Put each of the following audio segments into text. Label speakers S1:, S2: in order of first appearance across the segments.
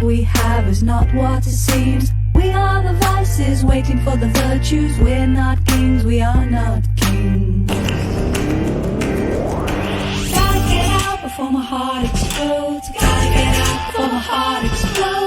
S1: we have is not what it seems. We are the vices waiting for the virtues. We're not kings, we are not kings. Gotta get out before my heart explodes. Gotta get out before my heart explodes.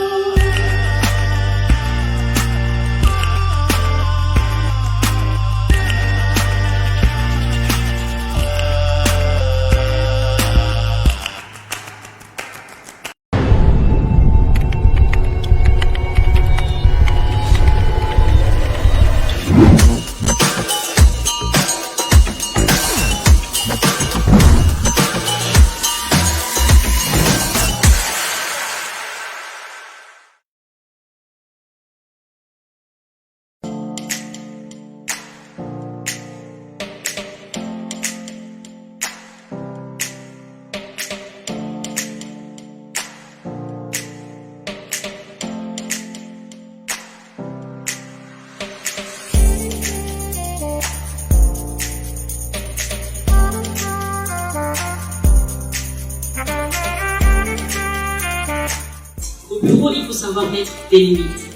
S2: Au bureau, il faut savoir mettre des limites.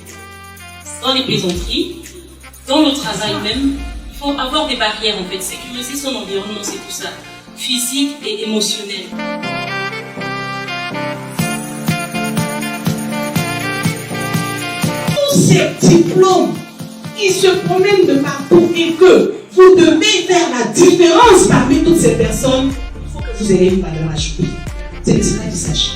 S2: Dans les plaisanteries, dans le travail même, il faut avoir des barrières en fait, sécuriser son environnement, c'est tout ça, physique et émotionnel.
S3: Tous ces diplômes qui se promènent de partout et que vous devez faire la différence parmi toutes ces personnes, il faut que vous ayez une valeur ajoutée. C'est de cela qu'il s'agit.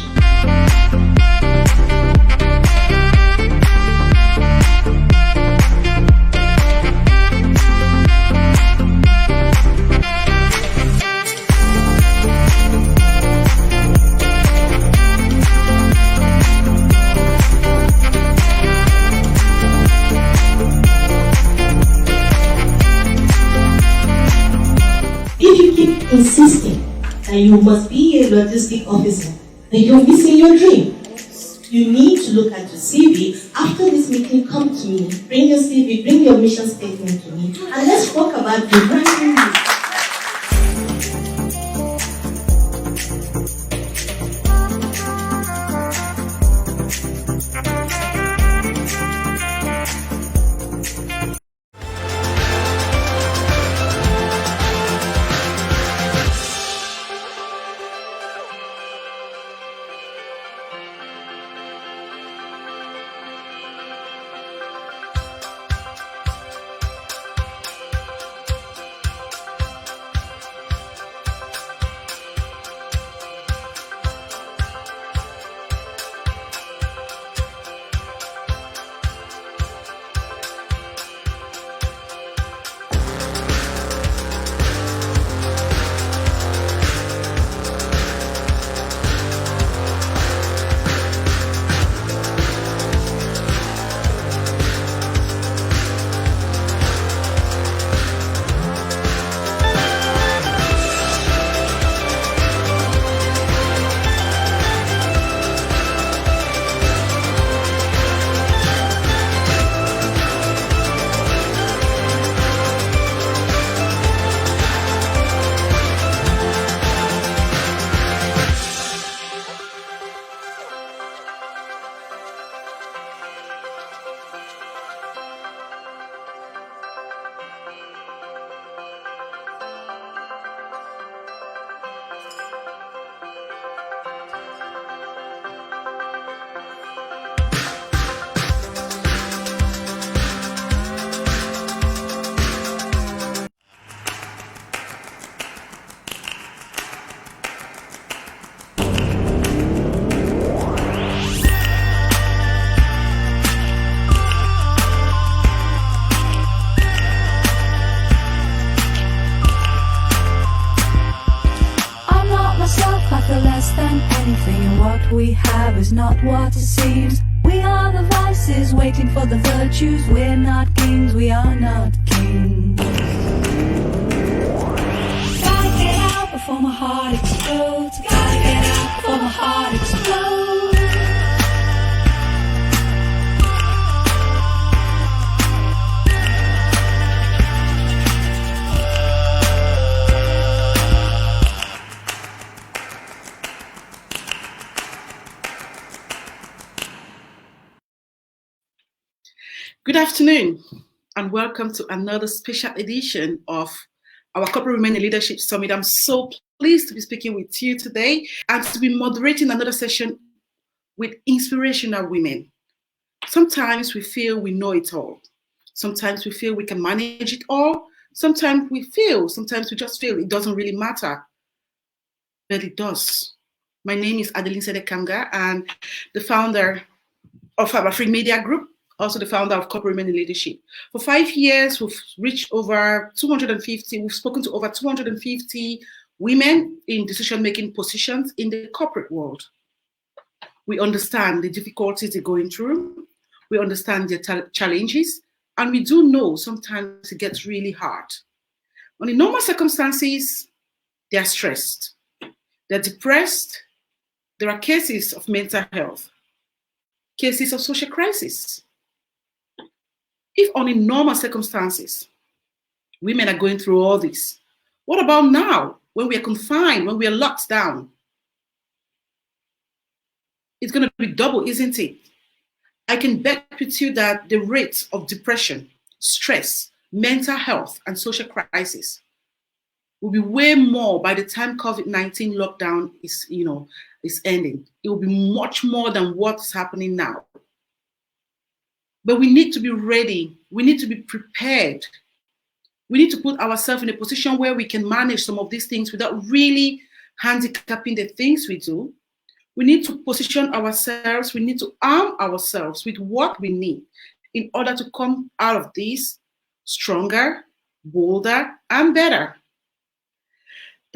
S4: Insisting that you must be a logistic officer, then you're missing your dream. You need to look at your CV. After this meeting, come to me, bring your CV, bring your mission statement to me, and let's talk about the branding.
S1: We have is not what it seems. We are the vices waiting for the virtues. We're not kings, we are not kings. Gotta get out before my heart explodes. Gotta get out before my heart explodes.
S5: Good afternoon, and welcome to another special edition of our Corporate Women in Leadership Summit. I'm so pleased to be speaking with you today and to be moderating another session with inspirational women. Sometimes we feel we know it all. Sometimes we feel we can manage it all. Sometimes we just feel it doesn't really matter. But it does. My name is Adeline Sedekanga, and the founder of our Free Media Group, also the founder of Corporate Women in Leadership. For 5 years, we've reached over 250, we've spoken to over 250 women in decision-making positions in the corporate world. We understand the difficulties they're going through, we understand their challenges, and we do know sometimes it gets really hard. Under normal circumstances, they are stressed, they're depressed, there are cases of mental health, cases of social crisis. If under normal circumstances, women are going through all this, what about now when we are confined, when we are locked down? It's going to be double, isn't it? I can bet with you that the rates of depression, stress, mental health, and social crisis will be way more by the time COVID-19 lockdown is ending. It will be much more than what's happening now. But we need to be ready. We need to be prepared. We need to put ourselves in a position where we can manage some of these things without really handicapping the things we do. We need to position ourselves. We need to arm ourselves with what we need in order to come out of this stronger, bolder, and better.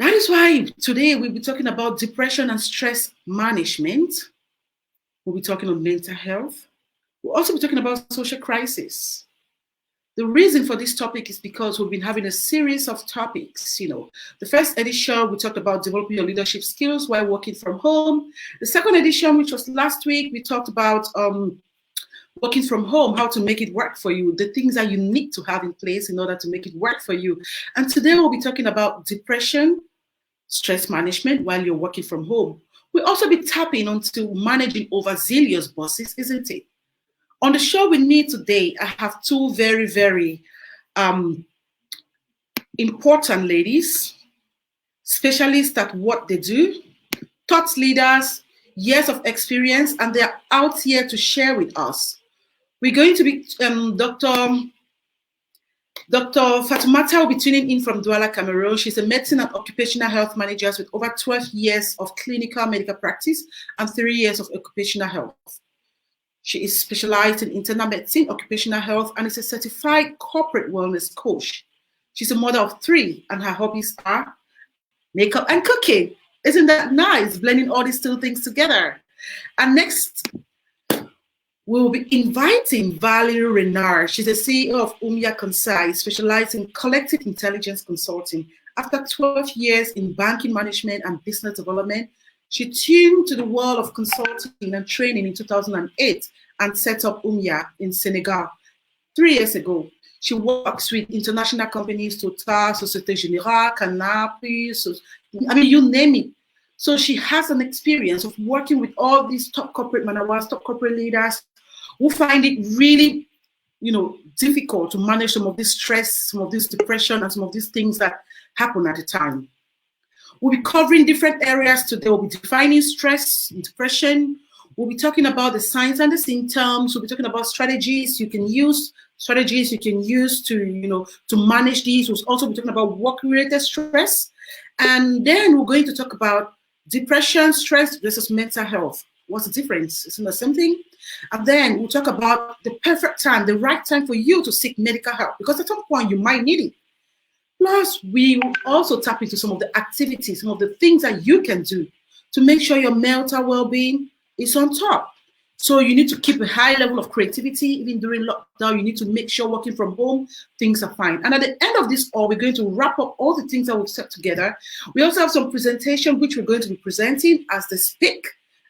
S5: That is why today we'll be talking about depression and stress management. We'll be talking about mental health. We'll also be talking about social crisis. The reason for this topic is because we've been having a series of topics. The first edition, we talked about developing your leadership skills while working from home. The second edition, which was last week, we talked about working from home, how to make it work for you, the things that you need to have in place in order to make it work for you. And today we'll be talking about depression, stress management while you're working from home. We'll also be tapping onto managing overzealous bosses, isn't it? On the show with me today, I have two very, very important ladies, specialists at what they do, thought leaders, years of experience, and they're out here to share with us. We're going to be, Dr. Fatoumata will be tuning in from Douala, Cameroon. She's a medicine and occupational health manager with over 12 years of clinical medical practice and 3 years of occupational health. She is specialized in internal medicine, occupational health, and is a certified corporate wellness coach. She's a mother of 3, and her hobbies are makeup and cooking. Isn't that nice, blending all these two things together? And next, we'll be inviting Valerie Renard. She's the CEO of UPYA Conseil, specialized in collective intelligence consulting. After 12 years in banking management and business development, she tuned to the world of consulting and training in 2008 and set up UPYA in Senegal 3 years ago. She works with international companies, Total, Société Générale, Canal+, you name it. So she has an experience of working with all these top corporate managers, top corporate leaders who find it really, difficult to manage some of this stress, some of this depression, and some of these things that happen at the time. We'll be covering different areas today. We'll be defining stress and depression. We'll be talking about the signs and the symptoms. We'll be talking about strategies you can use to manage these. We'll also be talking about work-related stress. And then we're going to talk about depression, stress versus mental health. What's the difference? Isn't that something? And then we'll talk about the perfect time, the right time for you to seek medical help, because at some point you might need it. Plus, we will also tap into some of the activities, some of the things that you can do to make sure your mental well-being is on top. So you need to keep a high level of creativity. Even during lockdown, you need to make sure working from home, things are fine. And at the end of this all, we're going to wrap up all the things that we've set together. We also have some presentation, which we're going to be presenting as they speak.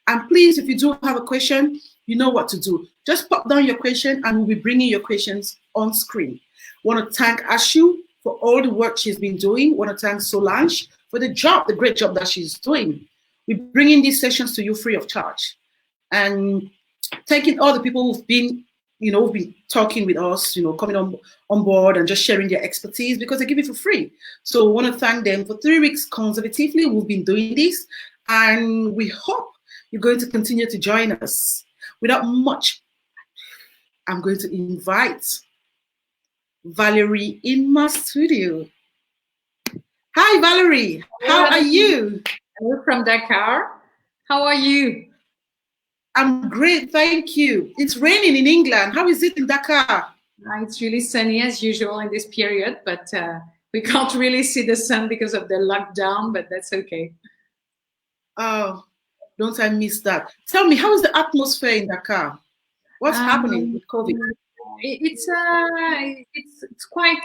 S5: And please, if you do have a question, you know what to do. Just pop down your question and we'll be bringing your questions on screen. Want to thank Ashu for all the work she's been doing. Want to thank Solange for the great job that she's doing. We're bringing these sessions to you free of charge. And thanking all the people who've been who've been talking with us, coming on board and just sharing their expertise because they give it for free. So I want to thank them. For 3 weeks consecutively, we've been doing this, and we hope you're going to continue to join us. Without much, I'm going to invite Valerie in my studio. Hi, Valerie. How are you?
S6: Hello from Dakar. How are you?
S5: I'm great, thank you. It's raining in England. How is it in Dakar?
S6: It's really sunny as usual in this period, but we can't really see the sun because of the lockdown, but that's okay.
S5: Oh, don't I miss that? Tell me, how is the atmosphere in Dakar? What's happening with COVID?
S6: It's quite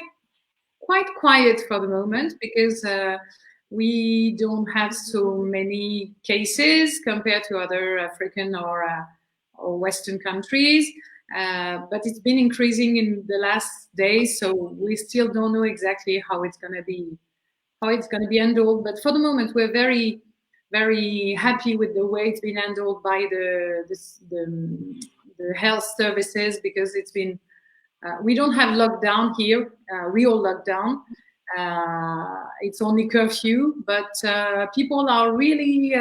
S6: quiet for the moment because we don't have so many cases compared to other African or Western countries, but it's been increasing in the last days, so we still don't know exactly how it's going to be handled. But for the moment, we're very, very happy with the way it's been handled by the health services, because it's been we don't have lockdown here, real lockdown. It's only curfew, but people are really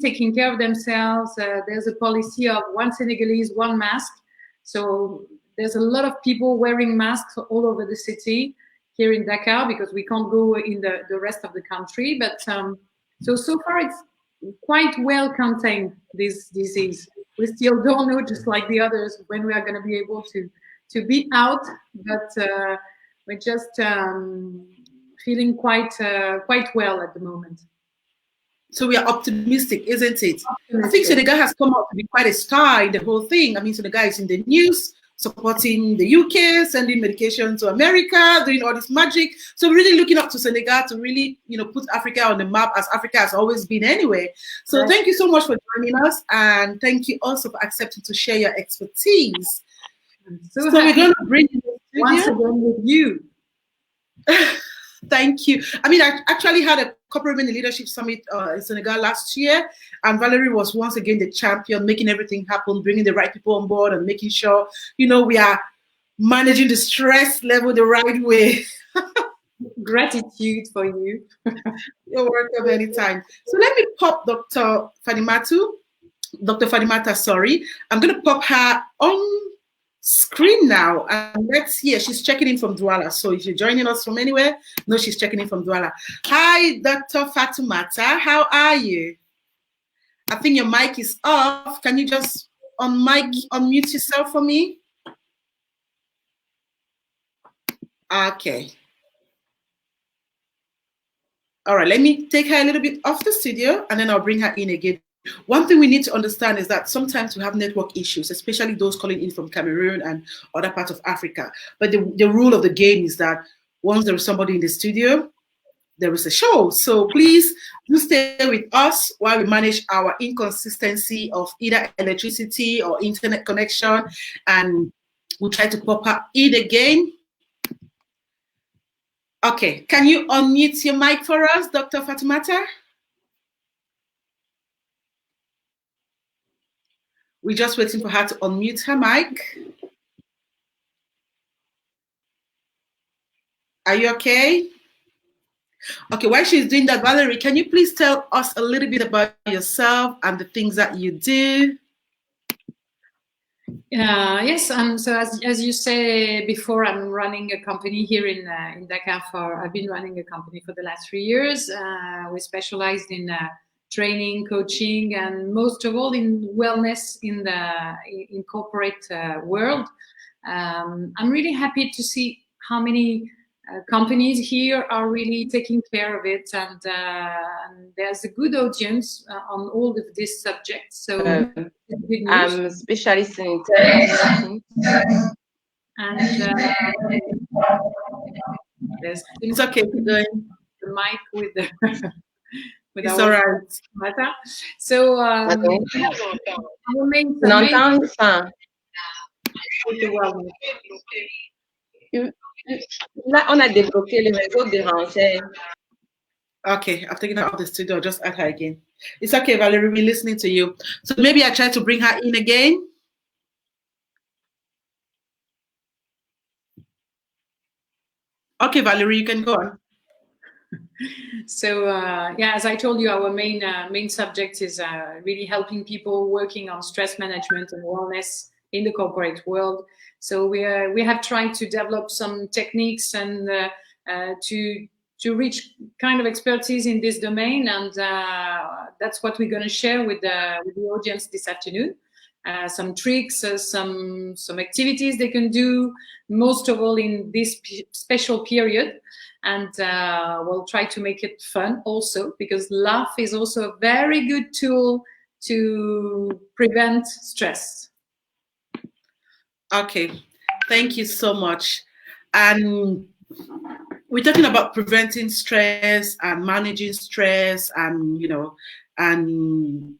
S6: taking care of themselves. There's a policy of one Senegalese, one mask. So there's a lot of people wearing masks all over the city here in Dakar, because we can't go in the rest of the country. But so far it's quite well contained, this disease. We still don't know, just like the others, when we are going to be able to be out, but we're just feeling quite well at the moment.
S5: So we are optimistic, isn't it? I think Senegal has come out to be quite a star in the whole thing. I mean, Senegal is in the news, supporting the UK, sending medication to America, doing all this magic. So we're really looking up to Senegal to really, put Africa on the map, as Africa has always been anyway. So Thank you so much for joining us, and thank you also for accepting to share your expertise. So we're going to bring you
S6: once again with you.
S5: Thank you. I mean, I actually had a Corporate Women in Leadership Summit in Senegal last year, and Valerie was once again the champion, making everything happen, bringing the right people on board, and making sure, we are managing the stress level the right way.
S6: Gratitude for you.
S5: You're welcome anytime. So let me pop Dr. Fatoumata, sorry. I'm going to pop her on screen now, and let's hear. She's checking in from Douala. So if you're joining us from anywhere, no, she's checking in from Douala. Hi, Dr. Fatoumata. How are you? I think your mic is off. Can you just unmute yourself for me? Okay. All right, let me take her a little bit off the studio, and then I'll bring her in again. One thing we need to understand is that sometimes we have network issues, especially those calling in from Cameroon and other parts of Africa. But the rule of the game is that once there is somebody in the studio, there is a show. So please do stay with us while we manage our inconsistency of either electricity or internet connection, and we'll try to pop her in again. Okay, can you unmute your mic for us, Dr. Fatoumata? We're just waiting for her to unmute her mic. Are you okay? Okay, while she's doing that, Valerie, can you please tell us a little bit about yourself and the things that you do?
S6: Yes, so as you say before, I'm running a company here in Dakar. I've been running a company for the last 3 years. We specialized in training, coaching, and most of all in wellness in corporate world. I'm really happy to see how many companies here are really taking care of it, and there's a good audience on all of these subjects. So
S7: I'm a specialist in internal
S6: and
S5: it's okay, keep going.
S6: The mic with the with
S5: it's
S6: our
S5: all right.
S6: Matter. So our main
S7: Là, on a débloqué le réseau des renseignes.
S5: Okay, I've taken her out of the studio. I'll just add her again. It's okay, Valerie, we're listening to you. So maybe I try to bring her in again. Okay, Valerie, you can go on.
S6: So yeah, as I told you, our main subject is really helping people working on stress management and wellness in the corporate world. So we have tried to develop some techniques and to reach kind of expertise in this domain, and that's what we're going to share with the audience this afternoon. Some tricks, some activities they can do, most of all in this special period. And we'll try to make it fun also, because laugh is also a very good tool to prevent stress.
S5: Okay, thank you so much. And we're talking about preventing stress and managing stress, and and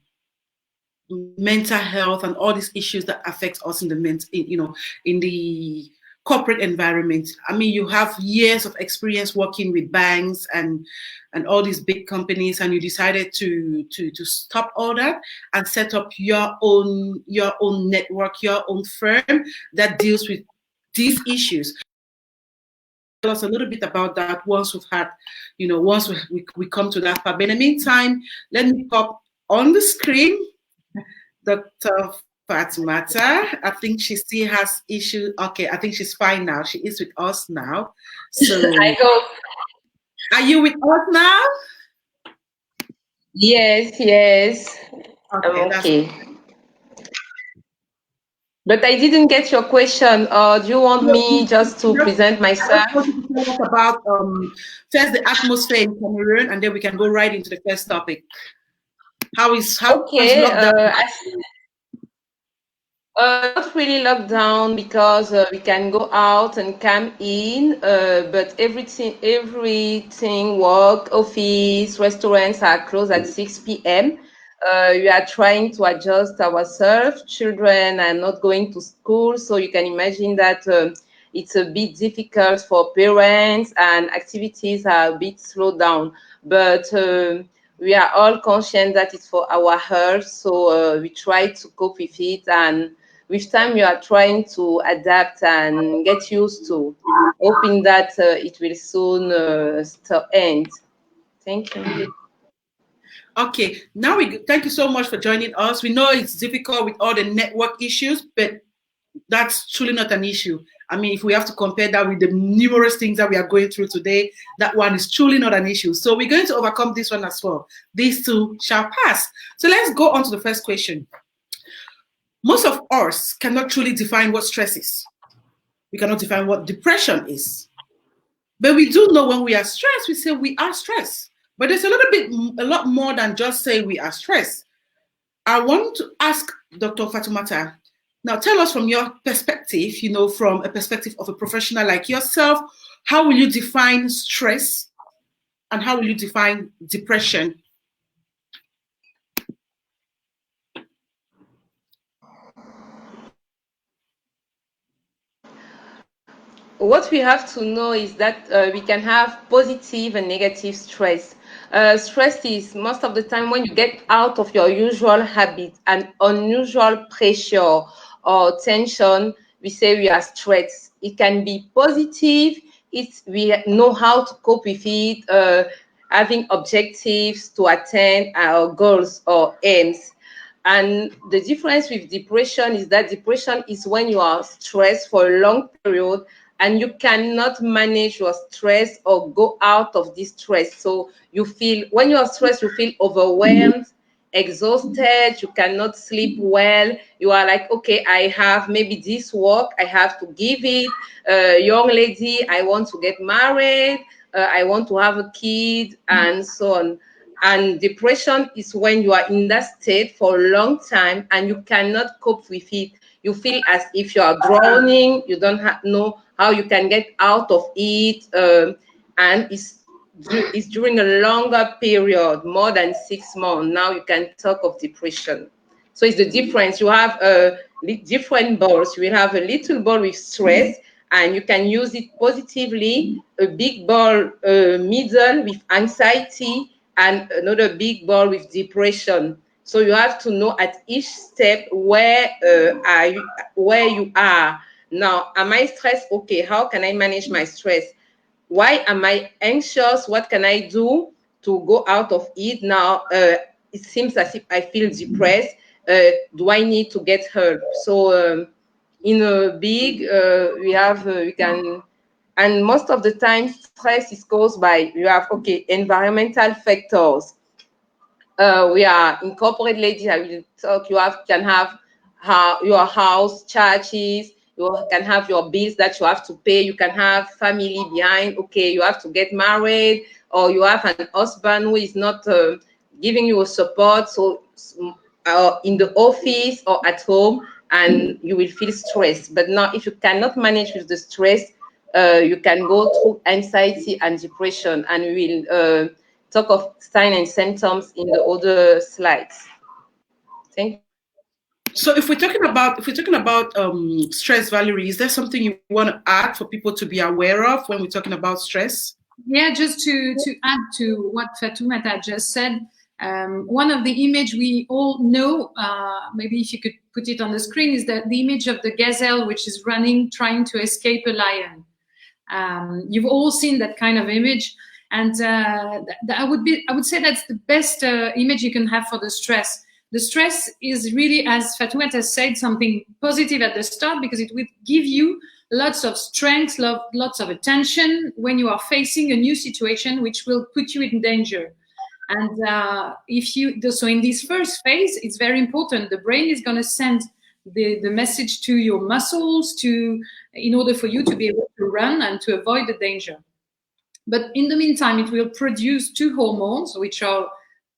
S5: mental health and all these issues that affect us in the corporate environment. I mean, you have years of experience working with banks and all these big companies, and you decided to stop all that and set up your own network, your own firm that deals with these issues. Tell us a little bit about that once we've had, once we come to that part. But in the meantime, let me pop on the screen Dr. Fatoumata. I think she still has issues. Okay, I think she's fine now. She is with us now. So
S7: I hope.
S5: Are you with us now?
S7: Yes. I'm okay. But I didn't get your question. Do you want me just to present myself?
S5: I want you to tell us about first the atmosphere in Cameroon, and then we can go right into the first topic. How is lockdown?
S7: Not really lockdown, because we can go out and come in, but everything, work, office, restaurants are closed at 6 p.m. We are trying to adjust ourselves. Children are not going to school, so you can imagine that it's a bit difficult for parents, and activities are a bit slowed down. But we are all conscious that it's for our health, so we try to cope with it, and with time you are trying to adapt and get used to, hoping that it will soon end. Thank you.
S5: Okay, now thank you so much for joining us. We know it's difficult with all the network issues, but that's truly not an issue. I mean, if we have to compare that with the numerous things that we are going through today, that one is truly not an issue. So we're going to overcome this one as well. These two shall pass. So let's go on to the first question. Most of us cannot truly define what stress is. We cannot define what depression is. But we do know when we are stressed, we say we are stressed. But there's a lot more than just saying we are stressed. I want to ask Dr. Fatoumata, now tell us from your perspective, from a perspective of a professional like yourself, how will you define stress and how will you define depression?
S7: What we have to know is that we can have positive and negative stress. Stress is most of the time when you get out of your usual habit and unusual pressure or tension, we say we are stressed. It can be positive. We know how to cope with it, having objectives to attain our goals or aims. And the difference with depression is that depression is when you are stressed for a long period and you cannot manage your stress or go out of this stress. So when you are stressed, you feel overwhelmed, exhausted, you cannot sleep well. You are like, okay, I have maybe this work, I have to give it. Young lady, I want to get married, I want to have a kid, and so on. And depression is when you are in that state for a long time and you cannot cope with it. You feel as if you are drowning, you don't know how you can get out of it, and it's during a longer period, more than 6 months. Now you can talk of depression. So it's the difference. You have different balls. You will have a little ball with stress, and you can use it positively, a big ball middle with anxiety, and another big ball with depression. So you have to know at each step where you are. Now, am I stressed? Okay, how can I manage my stress? why am I anxious? What can I do to go out of it now? It seems as if I feel depressed. Do I need to get help? So in a big, we can, and most of the time stress is caused by, you have, okay, environmental factors. We are in corporate, ladies, I will talk, can have your house charges, you can have your bills that you have to pay, you can have family behind, okay, you have to get married, or you have an husband who is not giving you support, so in the office or at home, and you will feel stressed. But now, if you cannot manage with the stress, you can go through anxiety and depression, and we will talk of signs and symptoms in the other slides. Thank you.
S5: So if we're talking about stress, Valerie, is there something you want to add for people to be aware of when we're talking about stress?
S6: Yeah, just to add to what Fatoumata just said, one of the image we all know, maybe if you could put it on the screen, is that the image of the gazelle which is running, trying to escape a lion. You've all seen that kind of image, and I would say that's the best image you can have for the stress. The stress is really, as Fatoumata said, something positive at the start, because it will give you lots of strength, lots of attention when you are facing a new situation which will put you in danger. And so in this first phase, it's very important. The brain is going to send the message to your muscles in order for you to be able to run and to avoid the danger. But in the meantime, it will produce two hormones, which are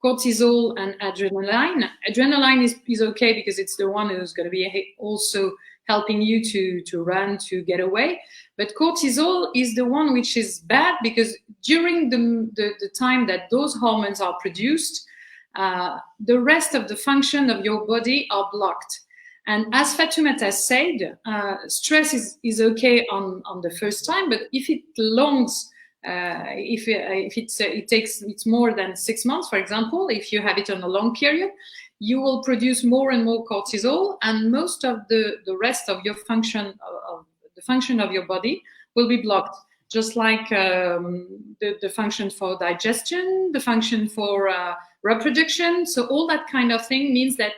S6: cortisol and adrenaline. Adrenaline is okay because it's the one who's going to be also helping you to run, to get away. But cortisol is the one which is bad, because during the time that those hormones are produced, the rest of the function of your body are blocked. And as Fatoumata said, stress is okay on the first time, but if it longs, it's more than 6 months, for example, if you have it on a long period, you will produce more and more cortisol, and most of the rest of your function of your body will be blocked. Just like the function for digestion, the function for reproduction. So all that kind of thing means that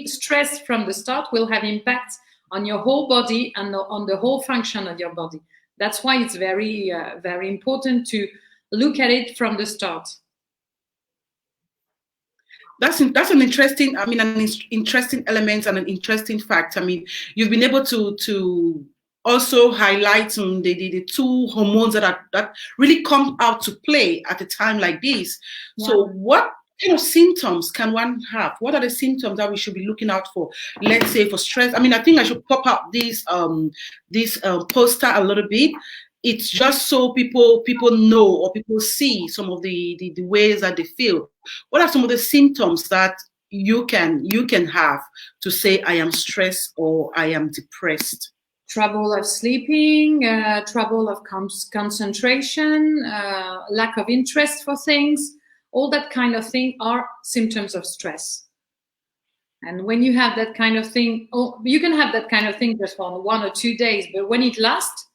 S6: stress from the start will have impact on your whole body and on the whole function of your body. That's why it's very, very important to look at it from the start.
S5: That's an interesting, an interesting element and an interesting fact. I mean, you've been able to also highlight the two hormones that really come out to play at a time like this. Yeah. So what kind of symptoms can one have? What are the symptoms that we should be looking out for? Let's say for stress. I mean, I think I should pop up this poster a little bit. It's just so people know, or people see some of the ways that they feel. What are some of the symptoms that you can have to say I am stressed or I am depressed?
S6: Trouble of sleeping, trouble of concentration, lack of interest for things. All that kind of thing are symptoms of stress. And when you have that kind of thing, you can have that kind of thing just for 1 or 2 days, but when it lasts,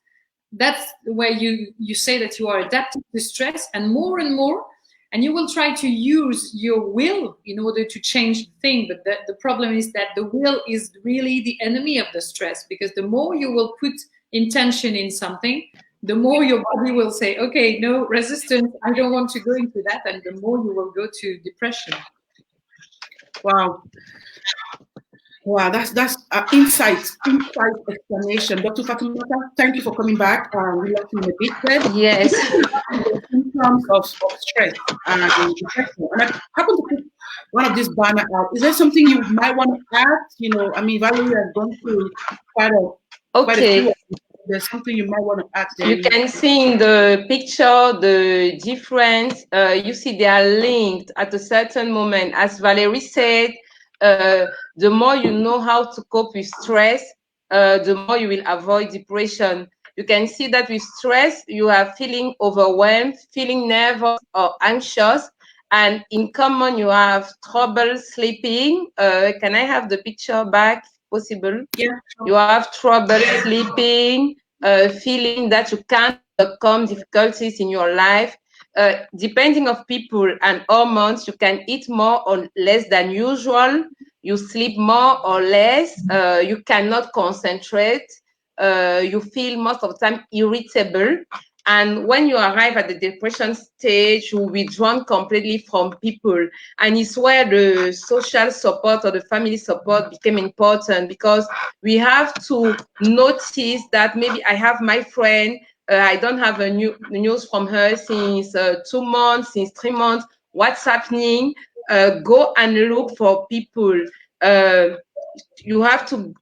S6: that's where you say that you are adapted to stress, and more, and you will try to use your will in order to change the thing. But the problem is that the will is really the enemy of the stress, because the more you will put intention in something, the more your body will say, okay, no, resistance, I don't want to go into that, and the more you will go to depression.
S5: Wow. Wow, that's insight explanation. Dr. Fatoumata, thank you for coming back. We left you in a bit there.
S7: Yes.
S5: In terms of stress and depression. And I happen to put one of these banners out. Is there something you might want to add? Valerie has gone through quite a few. There's something you might want to add there.
S7: You can see in the picture the difference. You see they are linked at a certain moment. As Valerie said, the more you know how to cope with stress, the more you will avoid depression. You can see that with stress, you are feeling overwhelmed, feeling nervous or anxious, and in common, you have trouble sleeping. Can I have the picture back, possible?
S5: Yeah.
S7: You have trouble sleeping, feeling that you can't overcome difficulties in your life. Depending of people and hormones, you can eat more or less than usual. You sleep more or less. You cannot concentrate. You feel most of the time irritable. And when you arrive at the depression stage, you're withdrawn completely from people. And it's where the social support or the family support became important, because we have to notice that maybe I have my friend, I don't have a news from her since 2 months, since 3 months. What's happening? Go and look for people. You have to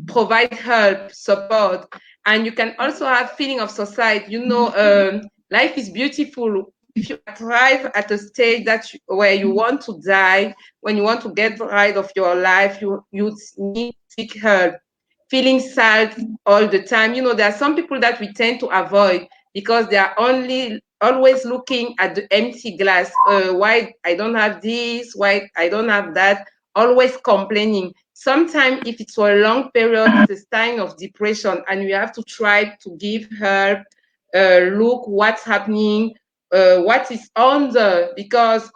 S7: provide help, support. And you can also have feeling of society. You know, life is beautiful. If you arrive at a stage where you want to die, when you want to get rid of your life, you need to seek help. Feeling sad all the time. You know, there are some people that we tend to avoid because they are always looking at the empty glass. Why I don't have this? Why I don't have that? Always complaining. Sometimes if it's for a long period, it's a sign of depression, and we have to try to give help, look what's happening, what is under, because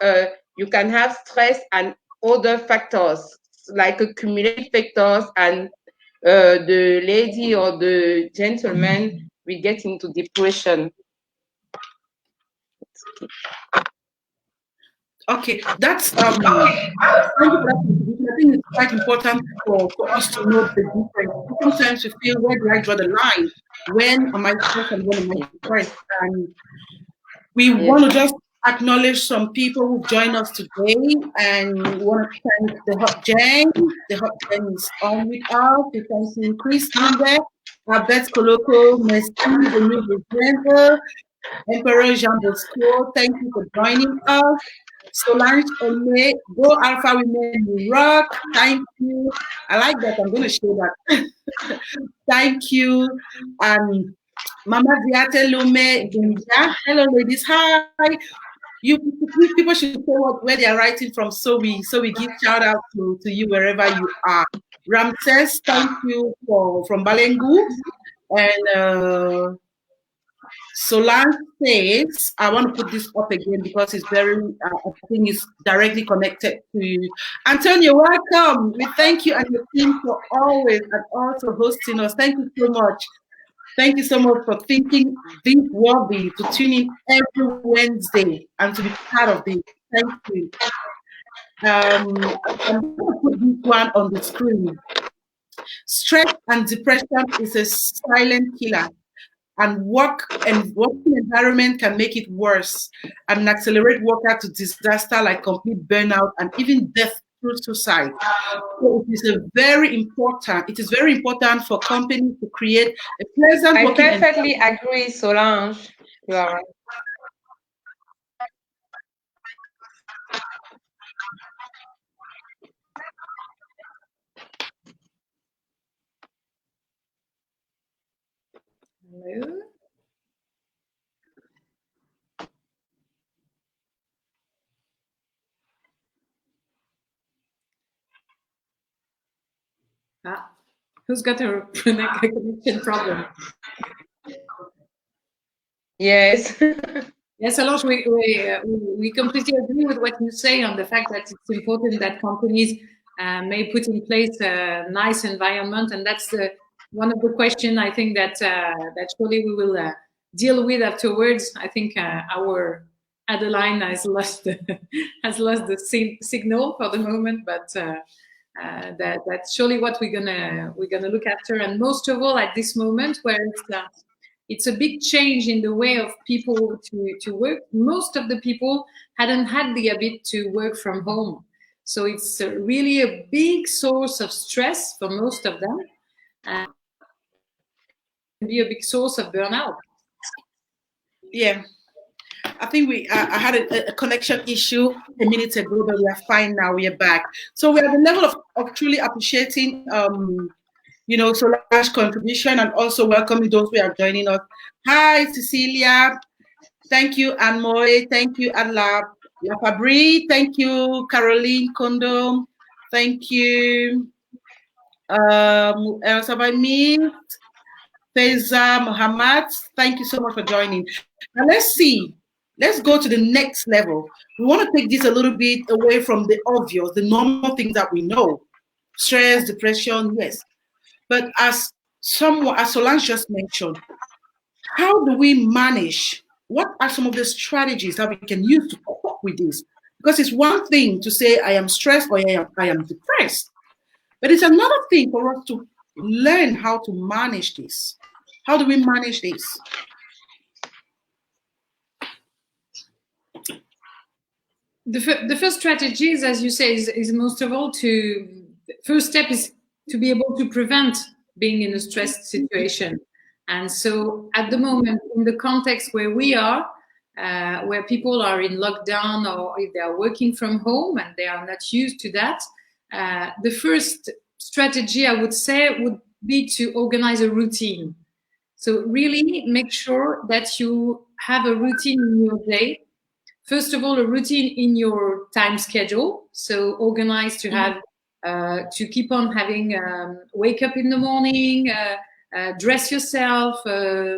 S7: you can have stress and other factors like accumulated factors, and the lady or the gentleman will get into depression.
S5: Okay, that's thank you for that contribution. I think it's quite important for us to know the difference. Sometimes we feel, where do I draw the line? When am I stressed and when am I depressed? And we want to just acknowledge some people who've joined us today, and we want to thank the Hot Jen. The Hot Jen is on with us. We thank Chris Linde, Albert Koloko, Messi, the new presenter, Emperor Jean Bosco. Thank you for joining us. Solange Ome, Go Alpha Women New Rock. Thank you. I like that. I'm going to show that. Thank you. Mama Diate Lume Ginja. Hello, ladies. Hi. You people should say where they are writing from, so we give shout out to you wherever you are. Ramses, thank you from Balengu. And Solange says, I want to put this up again because it's very, I think it's directly connected to you. Antonio, welcome. We thank you and your team for always and also hosting us. Thank you so much. Thank you so much for thinking this worthy to tune in every Wednesday and to be part of this. Thank you. I'm going to put this one on the screen. Stress and depression is a silent killer, and working environment can make it worse and accelerate worker to disaster like complete burnout and even death through suicide. So it is very important for companies to create a pleasant working environment.
S7: I perfectly agree, Solange. You are right.
S6: Hello. Who's got a connection problem?
S7: Yes.
S6: Yes, Solange, we completely agree with what you say on the fact that it's important that companies may put in place a nice environment, and that's one of the questions I think that surely we will deal with afterwards. I think our Adeline has lost the signal for the moment, but that's surely what we're gonna look after, and most of all at this moment where it's a big change in the way of people to work. Most of the people hadn't had the habit to work from home. So it's really a big source of stress for most of them. And can be a big source of burnout.
S5: Yeah. I think I had a connection issue a minute ago, but we are fine now. We are back. So we are at the level of truly appreciating Solange's contribution and also welcoming those who are joining us. Hi, Cecilia. Thank you, Anne-Moe. Thank you, La Fabri. Thank you, Caroline Kondo. Thank you. Else have I missed? Faiza, Muhammad, thank you so much for joining. Now let's see. Let's go to the next level. We want to take this a little bit away from the obvious, the normal things that we know. Stress, depression, yes. But as Solange just mentioned, how do we manage? What are some of the strategies that we can use to cope with this? Because it's one thing to say I am stressed or I am depressed, but it's another thing for us to learn how to manage this. How do we manage this?
S6: The first strategy is, as you say, is most of all first step is to be able to prevent being in a stressed situation. And so at the moment, in the context where we are, where people are in lockdown or if they are working from home and they are not used to that, the first strategy I would say would be to organize a routine. So really make sure that you have a routine in your day. First of all, a routine in your time schedule. So organize to have, to keep on having, wake up in the morning, dress yourself,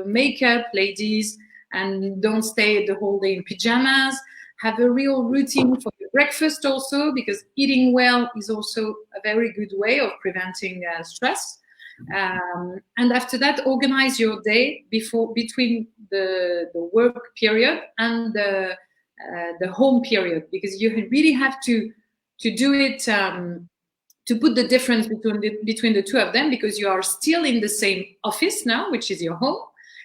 S6: makeup, ladies, and don't stay the whole day in pajamas. Have a real routine for your breakfast also, because eating well is also a very good way of preventing stress. And after that, organize your day between the work period and the home period, because you really have to do it, to put the difference between the two of them, because you are still in the same office now, which is your home,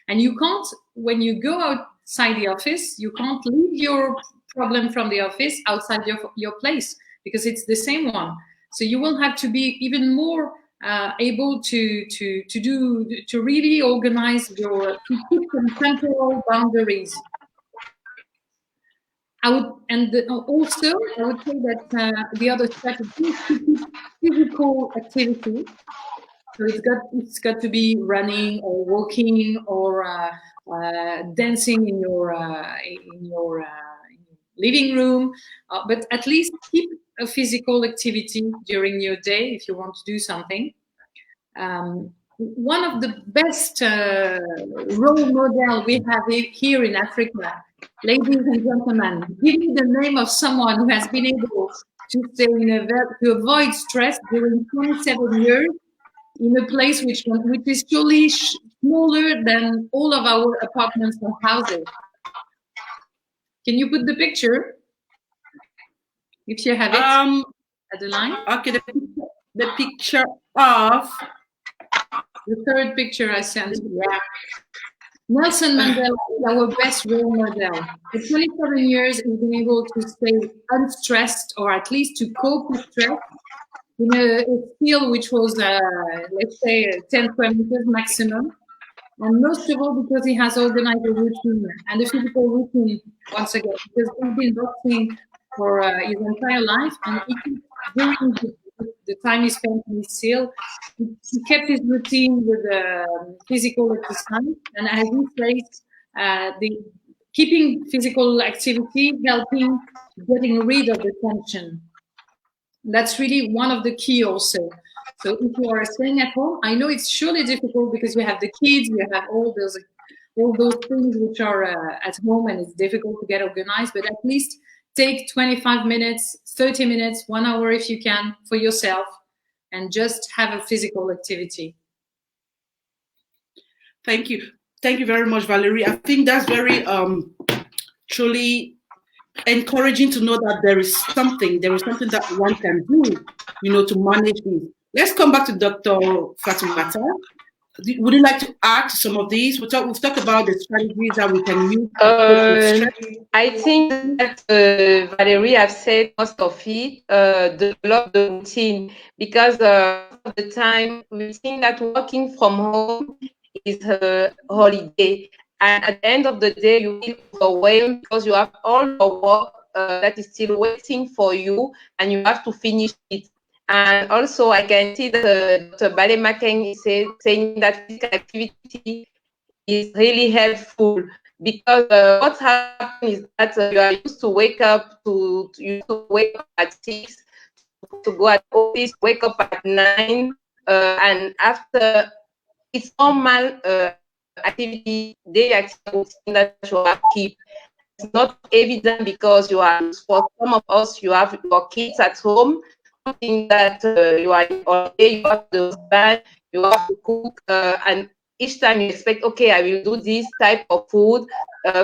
S6: and you can't, when you go outside the office, you can't leave your problem from the office outside your place, because it's the same one. So you will have to be even more able to really organize to keep some temporal boundaries. Also, I would say that the other strategy is to keep physical activity. So it's got to be running or walking or dancing in your living room, but at least keep a physical activity during your day if you want to do something. One of the best role model we have here in Africa, ladies and gentlemen, give me the name of someone who has been able to stay to avoid stress during 27 years in a place which is surely smaller than all of our apartments or houses. Can you put the picture, if you have it, at the line?
S5: Okay, the picture of
S6: the third picture I sent. Yeah. Nelson Mandela is our best role model. For 27 years, he's been able to stay unstressed, or at least to cope with stress, in a field which was, let's say, 10 square meters maximum. And most of all, because he has organized a routine, and a physical routine, once again, because he's been boxing for his entire life, and during the time he spent in his cell, he kept his routine with physical exercise, and as he says, keeping physical activity helping getting rid of the tension. That's really one of the key also. So if you are staying at home, I know it's surely difficult because you have the kids, you have all those things which are at home, and it's difficult to get organized, but at least take 25 minutes, 30 minutes, 1 hour if you can for yourself, and just have a physical activity.
S5: Thank you. Thank you very much, Valerie. I think that's very truly encouraging to know that there is something that one can do, to manage this. Let's come back to Dr. Fatoumata. Would you like to add to some of these? We've talked about the strategies that we can use.
S7: I think that Valerie has said most of it, develop the routine, because of the time we think that working from home is a holiday. And at the end of the day, you feel overwhelmed because you have all your work that is still waiting for you, and you have to finish it. And also, I can see that Dr. Bale Makeng is saying that physical activity is really helpful, because what happens is that you are used to wake up at 6, to go at office, wake up at 9, and after it's normal activity, daily activity that you have to keep. It's not evident because you are, for some of us, you have your kids at home, something that you are all day, you have to husband, you have to cook, and each time you expect, okay, I will do this type of food,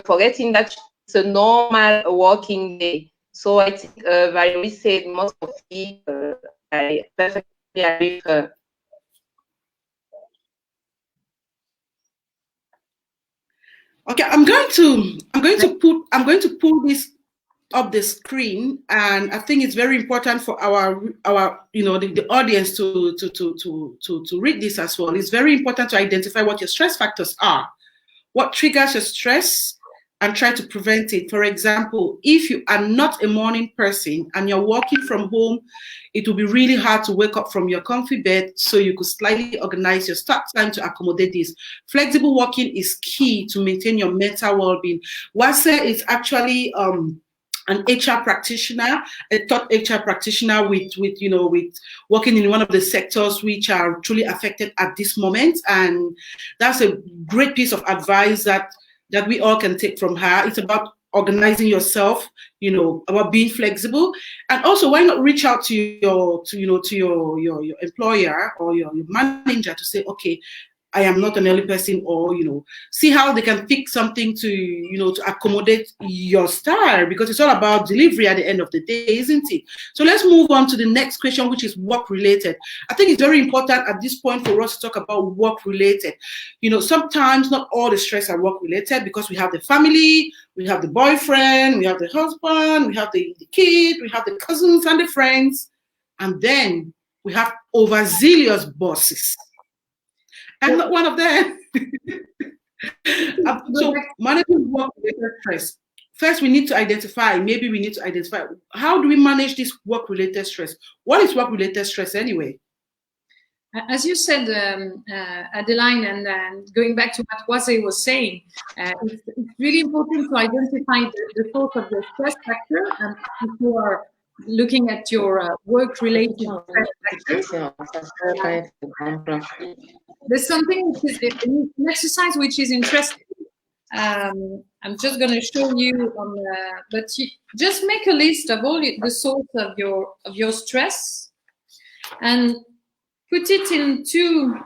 S7: forgetting that it's a normal working day. So I think Valerie said most of it, I perfectly agree with her.
S5: Okay, I'm going to pull this up the screen, and I think it's very important for our the audience to read this as well. It's very important to identify what your stress factors are, what triggers your stress, and try to prevent it. For example, if you are not a morning person and you're working from home, it will be really hard to wake up from your comfy bed, so you could slightly organize your start time to accommodate this. Flexible working is key to maintain your mental well-being. Wase is actually an HR practitioner, a top HR practitioner with working in one of the sectors which are truly affected at this moment. And that's a great piece of advice that we all can take from her. It's about organizing yourself, about being flexible. And also, why not reach out to your employer or your manager to say, okay, I am not an early person, or see how they can fix something to accommodate your style, because it's all about delivery at the end of the day, isn't it? So let's move on to the next question, which is work related. I think it's very important at this point for us to talk about work related. Sometimes not all the stress are work related, because we have the family, we have the boyfriend, we have the husband, we have the kid, we have the cousins and the friends, and then we have overzealous bosses. I'm not one of them. So managing work-related stress. First, we need to identify, how do we manage this work-related stress? What is work-related stress anyway?
S6: As you said, Adeline, and going back to what Wase was saying, it's really important to identify the source of the stress factor. And if you are looking at your work-related stress factors, there's something which is an exercise which is interesting. I'm just going to show you but just make a list of all the source of your stress and put it into,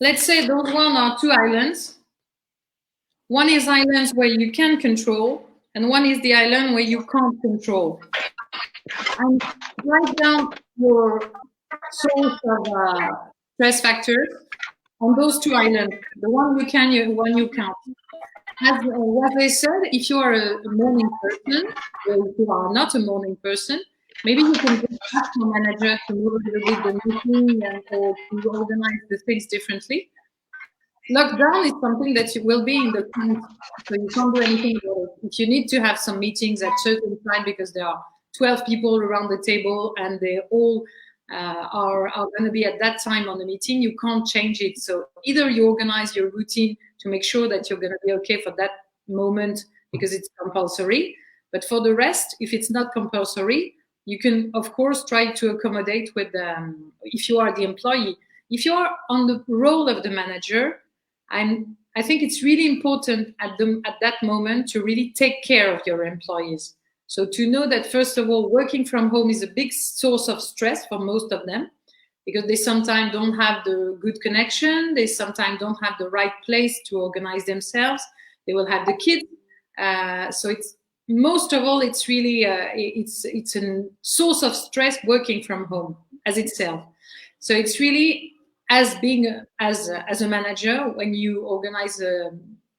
S6: let's say those one are two islands. One is islands where you can control, and one is the island where you can't control. And write down your source of stress factors on those two islands, the one you can, the one you can't. As what they said, if you are a morning person, or if you are not a morning person, maybe you can just ask your manager to move a little bit the meeting or to organize the things differently. Lockdown is something that will be in the country, so you can't do anything about it. If you need to have some meetings at certain time because there are 12 people around the table and they all are going to be at that time on the meeting, you can't change it. So either you organize your routine to make sure that you're going to be okay for that moment because it's compulsory. But for the rest, if it's not compulsory, you can, of course, try to accommodate with if you are the employee. If you are on the role of the manager, I think it's really important at that moment to really take care of your employees. So to know that, first of all, working from home is a big source of stress for most of them, because they sometimes don't have the good connection. They sometimes don't have the right place to organize themselves. They will have the kids. So it's, most of all, it's really, it's a source of stress working from home as itself. So it's really, as being as a manager, when you organize a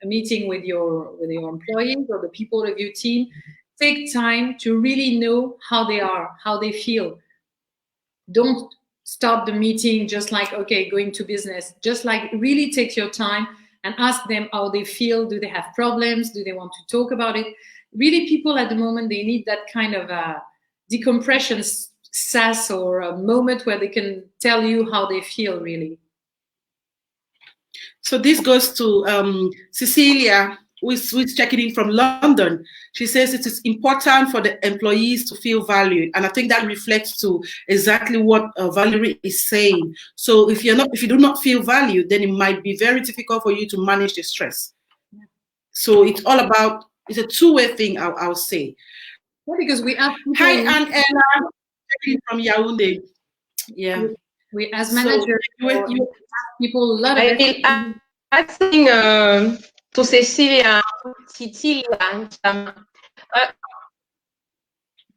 S6: meeting with your employees or the people of your team, take time to really know how they are, how they feel. Don't start the meeting just like, okay, going to business. Just like really take your time and ask them how they feel. Do they have problems? Do they want to talk about it? Really, people at the moment, they need that kind of decompression sass or a moment where they can tell you how they feel, really.
S5: So this goes to Cecilia. who's checking in from London. She says it is important for the employees to feel valued, and I think that reflects to exactly what Valerie is saying. So if you do not feel valued, then it might be very difficult for you to manage the stress. So it's all about, it's a two-way thing, I'll say.
S6: Yeah, because we have people.
S5: Hi, Anne Ella, checking from Yaoundé. Yeah.
S6: We as managers, people a lot of it.
S7: Asking to Cecilia,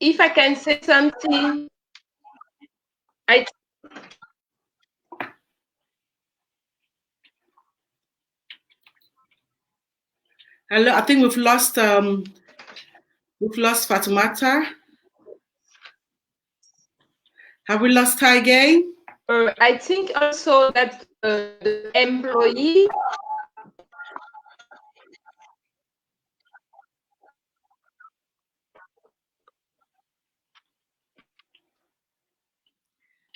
S7: if I can say something,
S5: Hello, I think we've lost Fatoumata. Have we lost her again?
S7: I think also that the employee.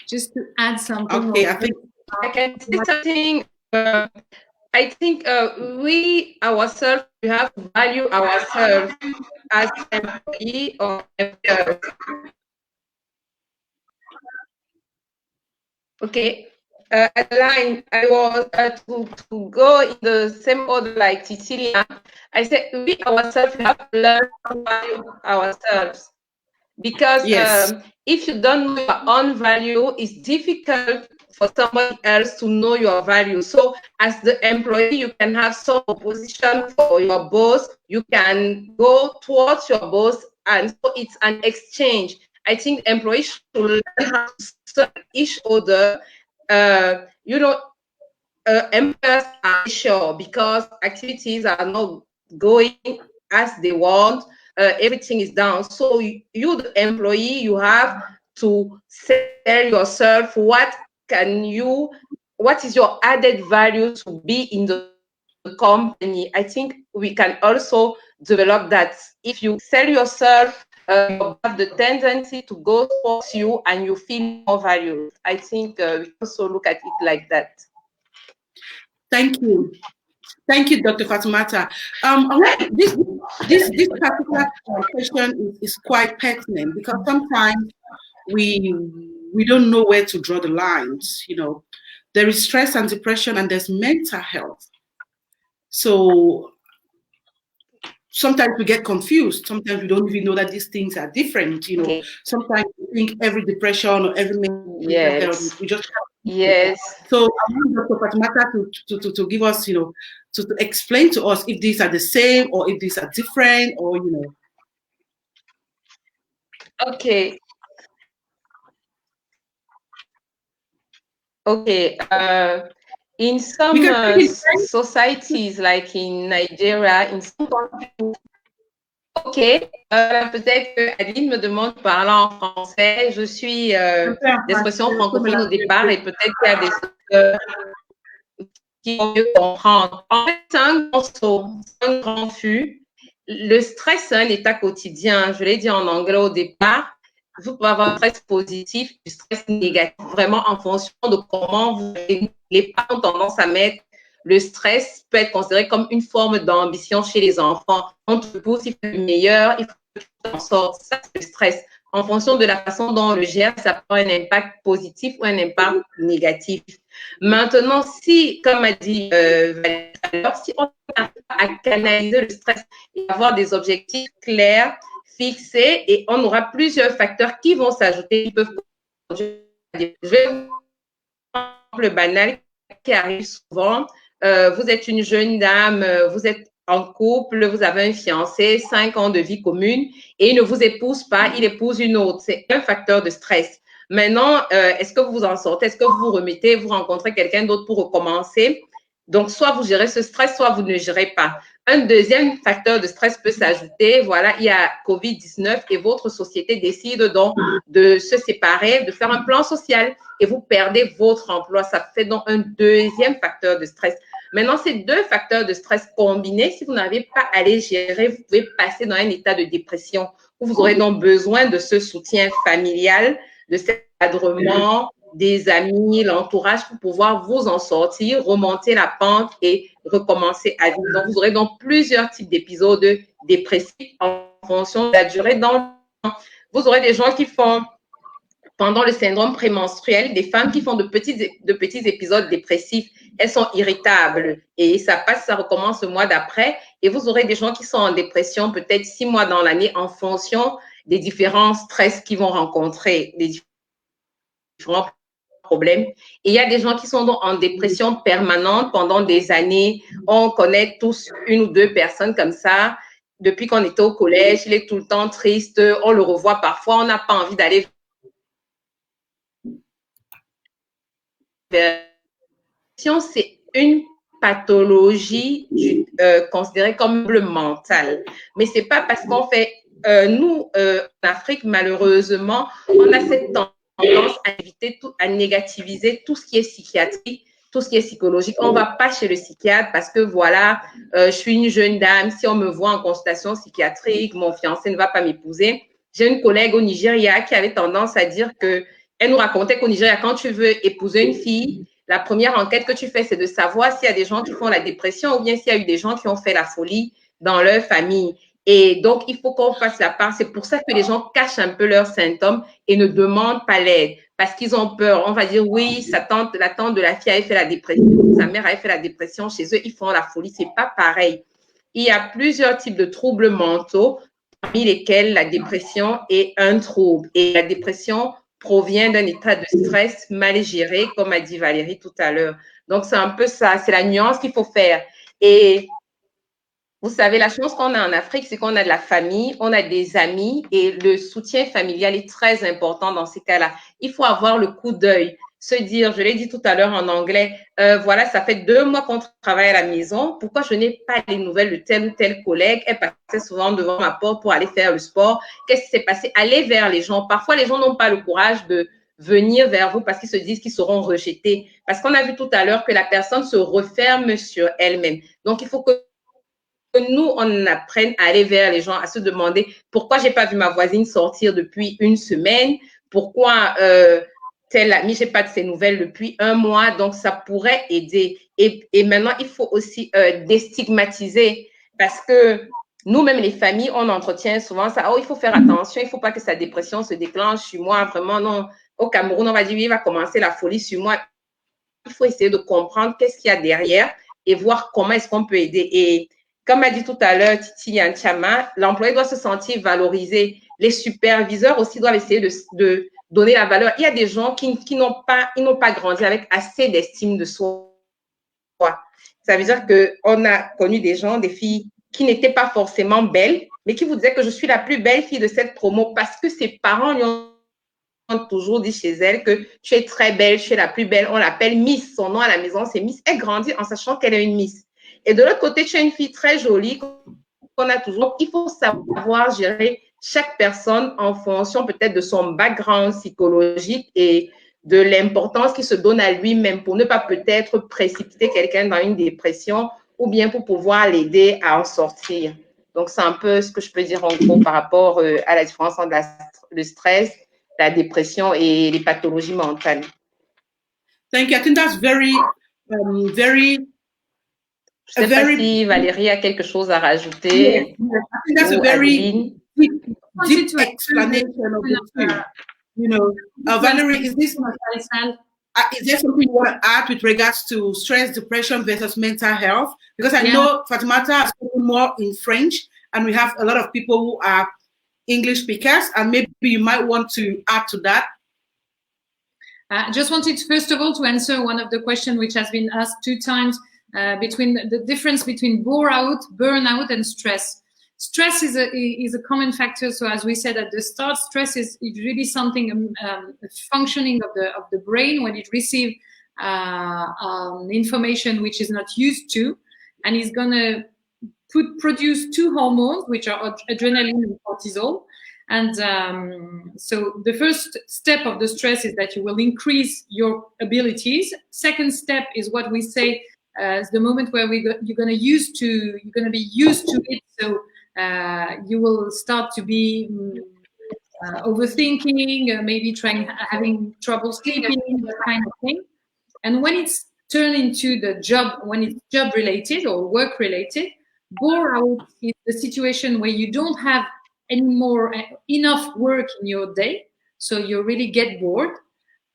S6: Just to add something.
S5: Okay, I think
S7: I can say something. I think we ourselves, we have to value ourselves as employee or employer. Okay. Line, I was to go in the same order like Cecilia. I said we ourselves have to learn to value ourselves, because
S5: yes.
S7: If you don't know your own value, it's difficult for somebody else to know your value. So as the employee, you can have some opposition for your boss. You can go towards your boss, and so it's an exchange. I think employees should learn how to serve each other. Employers are sure because activities are not going as they want. Everything is down. So you, the employee, you have to sell yourself. What is your added value to be in the company? I think we can also develop that. If you sell yourself, you have the tendency to go towards you and you feel more valued. I think we also look at it like that.
S5: Thank you. Thank you, Dr. Fatoumata. This particular question is quite pertinent because sometimes we don't know where to draw the lines. There is stress and depression, and there's mental health. So sometimes we get confused. Sometimes we don't even know that these things are different.
S7: Okay.
S5: Sometimes we think every depression or every mental health, we just So I want Dr. Fatoumata to give us, to explain to us if these are the same or if these are different, or
S7: Okay. Okay. In some societies, like in Nigeria, in some countries. Ok, peut-être que Adeline me demande de parler en français. Je suis d'expression francophone au départ et peut-être qu'il y a des choses qui vont mieux comprendre. En fait, c'est un grand saut, c'est un grand flux. Le stress, c'est un état quotidien. Je l'ai dit en anglais au départ. Vous pouvez avoir un stress positif, du stress négatif, vraiment en fonction de comment vous... Les parents ont tendance à mettre le stress peut être considéré comme une forme d'ambition chez les enfants. On te pousse, il faut le meilleur, il faut que tu t'en sortes. Ça, c'est le stress. En fonction de la façon dont on le gère, ça peut avoir un impact positif ou un impact négatif. Maintenant, si, comme a dit Valérie, si on arrive à canaliser le stress et avoir des objectifs clairs, fixés, et on aura plusieurs facteurs qui vont s'ajouter, qui peuvent... Je vais vous prendre le banal qui arrive souvent. Vous êtes une jeune dame, vous êtes en couple, vous avez un fiancé, 5 ans de vie commune, et il ne vous épouse pas, il épouse une autre. C'est un facteur de stress. Maintenant, est-ce que vous vous en sortez? Est-ce que vous vous remettez, vous rencontrez quelqu'un d'autre pour recommencer? Donc, soit vous gérez ce stress, soit vous ne gérez pas. Un deuxième facteur de stress peut s'ajouter. Voilà, il y a COVID-19 et votre société décide donc de se séparer, de faire un plan social et vous perdez votre emploi. Ça fait donc un deuxième facteur de stress. Maintenant, ces deux facteurs de stress combinés, si vous n'arrivez pas à les gérer, vous pouvez passer dans un état de dépression où vous aurez donc besoin de ce soutien familial, de cet encadrement des amis, l'entourage pour pouvoir vous en sortir, remonter la pente et recommencer à vivre. Donc, vous aurez donc plusieurs types d'épisodes dépressifs en fonction de la durée dans le temps. Vous aurez des gens qui font, pendant le syndrome prémenstruel, des femmes qui font de petits épisodes dépressifs. Elles sont irritables et ça passe, ça recommence le mois d'après. Et vous aurez des gens qui sont en dépression peut-être 6 mois dans l'année en fonction des différents stress qu'ils vont rencontrer, des différents problèmes. Et il y a des gens qui sont donc en dépression permanente pendant des années. On connaît tous une ou deux personnes comme ça. Depuis qu'on était au collège, il est tout le temps triste. On le revoit parfois. On n'a pas envie d'aller vers. C'est une pathologie considérée comme le mental. Mais c'est pas parce qu'on fait, nous, en Afrique, malheureusement, on a cette tendance à éviter à négativiser tout ce qui est psychiatrique, tout ce qui est psychologique. On va pas chez le psychiatre parce que voilà, je suis une jeune dame, si on me voit en consultation psychiatrique, mon fiancé ne va pas m'épouser. J'ai une collègue au Nigeria qui avait tendance à dire que, elle nous racontait qu'au Nigeria, quand tu veux épouser une fille, la première enquête que tu fais, c'est de savoir s'il y a des gens qui font la dépression ou bien s'il y a eu des gens qui ont fait la folie dans leur famille. Et donc, il faut qu'on fasse la part. C'est pour ça que les gens cachent un peu leurs symptômes et ne demandent pas l'aide parce qu'ils ont peur. On va dire, oui, la tante de la fille avait fait la dépression, sa mère avait fait la dépression chez eux, ils font la folie. C'est pas pareil. Il y a plusieurs types de troubles mentaux, parmi lesquels la dépression est un trouble. Et la dépression provient d'un état de stress mal géré, comme a dit Valérie tout à l'heure. Donc, c'est un peu ça, c'est la nuance qu'il faut faire. Et vous savez, la chance qu'on a en Afrique, c'est qu'on a de la famille, on a des amis et le soutien familial est très important dans ces cas-là. Il faut avoir le coup d'œil, se dire, je l'ai dit tout à l'heure en anglais, voilà, ça fait 2 mois qu'on travaille à la maison. Pourquoi je n'ai pas les nouvelles de tel ou tel collègue? Elle passait souvent devant ma porte pour aller faire le sport. Qu'est-ce qui s'est passé? Allez vers les gens. Parfois, les gens n'ont pas le courage de venir vers vous parce qu'ils se disent qu'ils seront rejetés. Parce qu'on a vu tout à l'heure que la personne se referme sur elle-même. Donc, il faut que nous, on apprenne à aller vers les gens, à se demander pourquoi j'ai pas vu ma voisine sortir depuis 1 semaine, pourquoi tel ami, j'ai pas de ses nouvelles depuis 1 mois, donc ça pourrait aider. Et maintenant, il faut aussi déstigmatiser parce que nous-mêmes, les familles, on entretient souvent ça. Oh, il faut faire attention, il faut pas que sa dépression se déclenche sur moi. Vraiment, non. Au Cameroun, on va dire, oui, il va commencer la folie sur moi. Il faut essayer de comprendre qu'est-ce qu'il y a derrière et voir comment est-ce qu'on peut aider. Et comme a dit tout à l'heure Titi Yanchama, l'employé doit se sentir valorisé. Les superviseurs aussi doivent essayer de donner la valeur. Il y a des gens qui n'ont pas grandi avec assez d'estime de soi. Ça veut dire qu'on a connu des gens, des filles qui n'étaient pas forcément belles, mais qui vous disaient que je suis la plus belle fille de cette promo parce que ses parents lui ont toujours dit chez elle que tu es très belle, tu es la plus belle. On l'appelle Miss. Son nom à la maison, c'est Miss. Elle grandit en sachant qu'elle est une Miss. Et de l'autre côté, tu es une fille très jolie qu'on a toujours. Il faut savoir gérer chaque personne en fonction peut-être de son background psychologique et de l'importance qu'il se donne à lui-même pour ne pas peut-être précipiter quelqu'un dans une dépression ou bien pour pouvoir l'aider à en sortir. Donc, c'est un peu ce que je peux dire en gros par rapport à la différence entre le stress, la dépression et les pathologies mentales.
S5: Thank you. I think that's very.
S7: Je ne sais pas si Valérie a quelque chose à rajouter.
S5: Yeah, I think that's a very deep explanation of the two. You know, Valerie, is there something you want to add with regards to stress, depression versus mental health? Because I know Fatoumata has spoken more in French, and we have a lot of people who are English speakers, and maybe you might want to add to that.
S6: I just wanted, first of all, to answer one of the questions which has been asked 2 times between the difference between burnout, and stress. Stress is a common factor. So as we said at the start, stress is really something, functioning of the brain when it receives information which is not used to, and is going to produce 2 hormones, which are adrenaline and cortisol. And so the first step of the stress is that you will increase your abilities. Second step is what we say is the moment where you're going to be used to it. So you will start to be overthinking, maybe having trouble sleeping, that kind of thing. And when it's turned into when it's job related or work related, bore out is the situation where you don't have anymore enough work in your day, so you really get bored.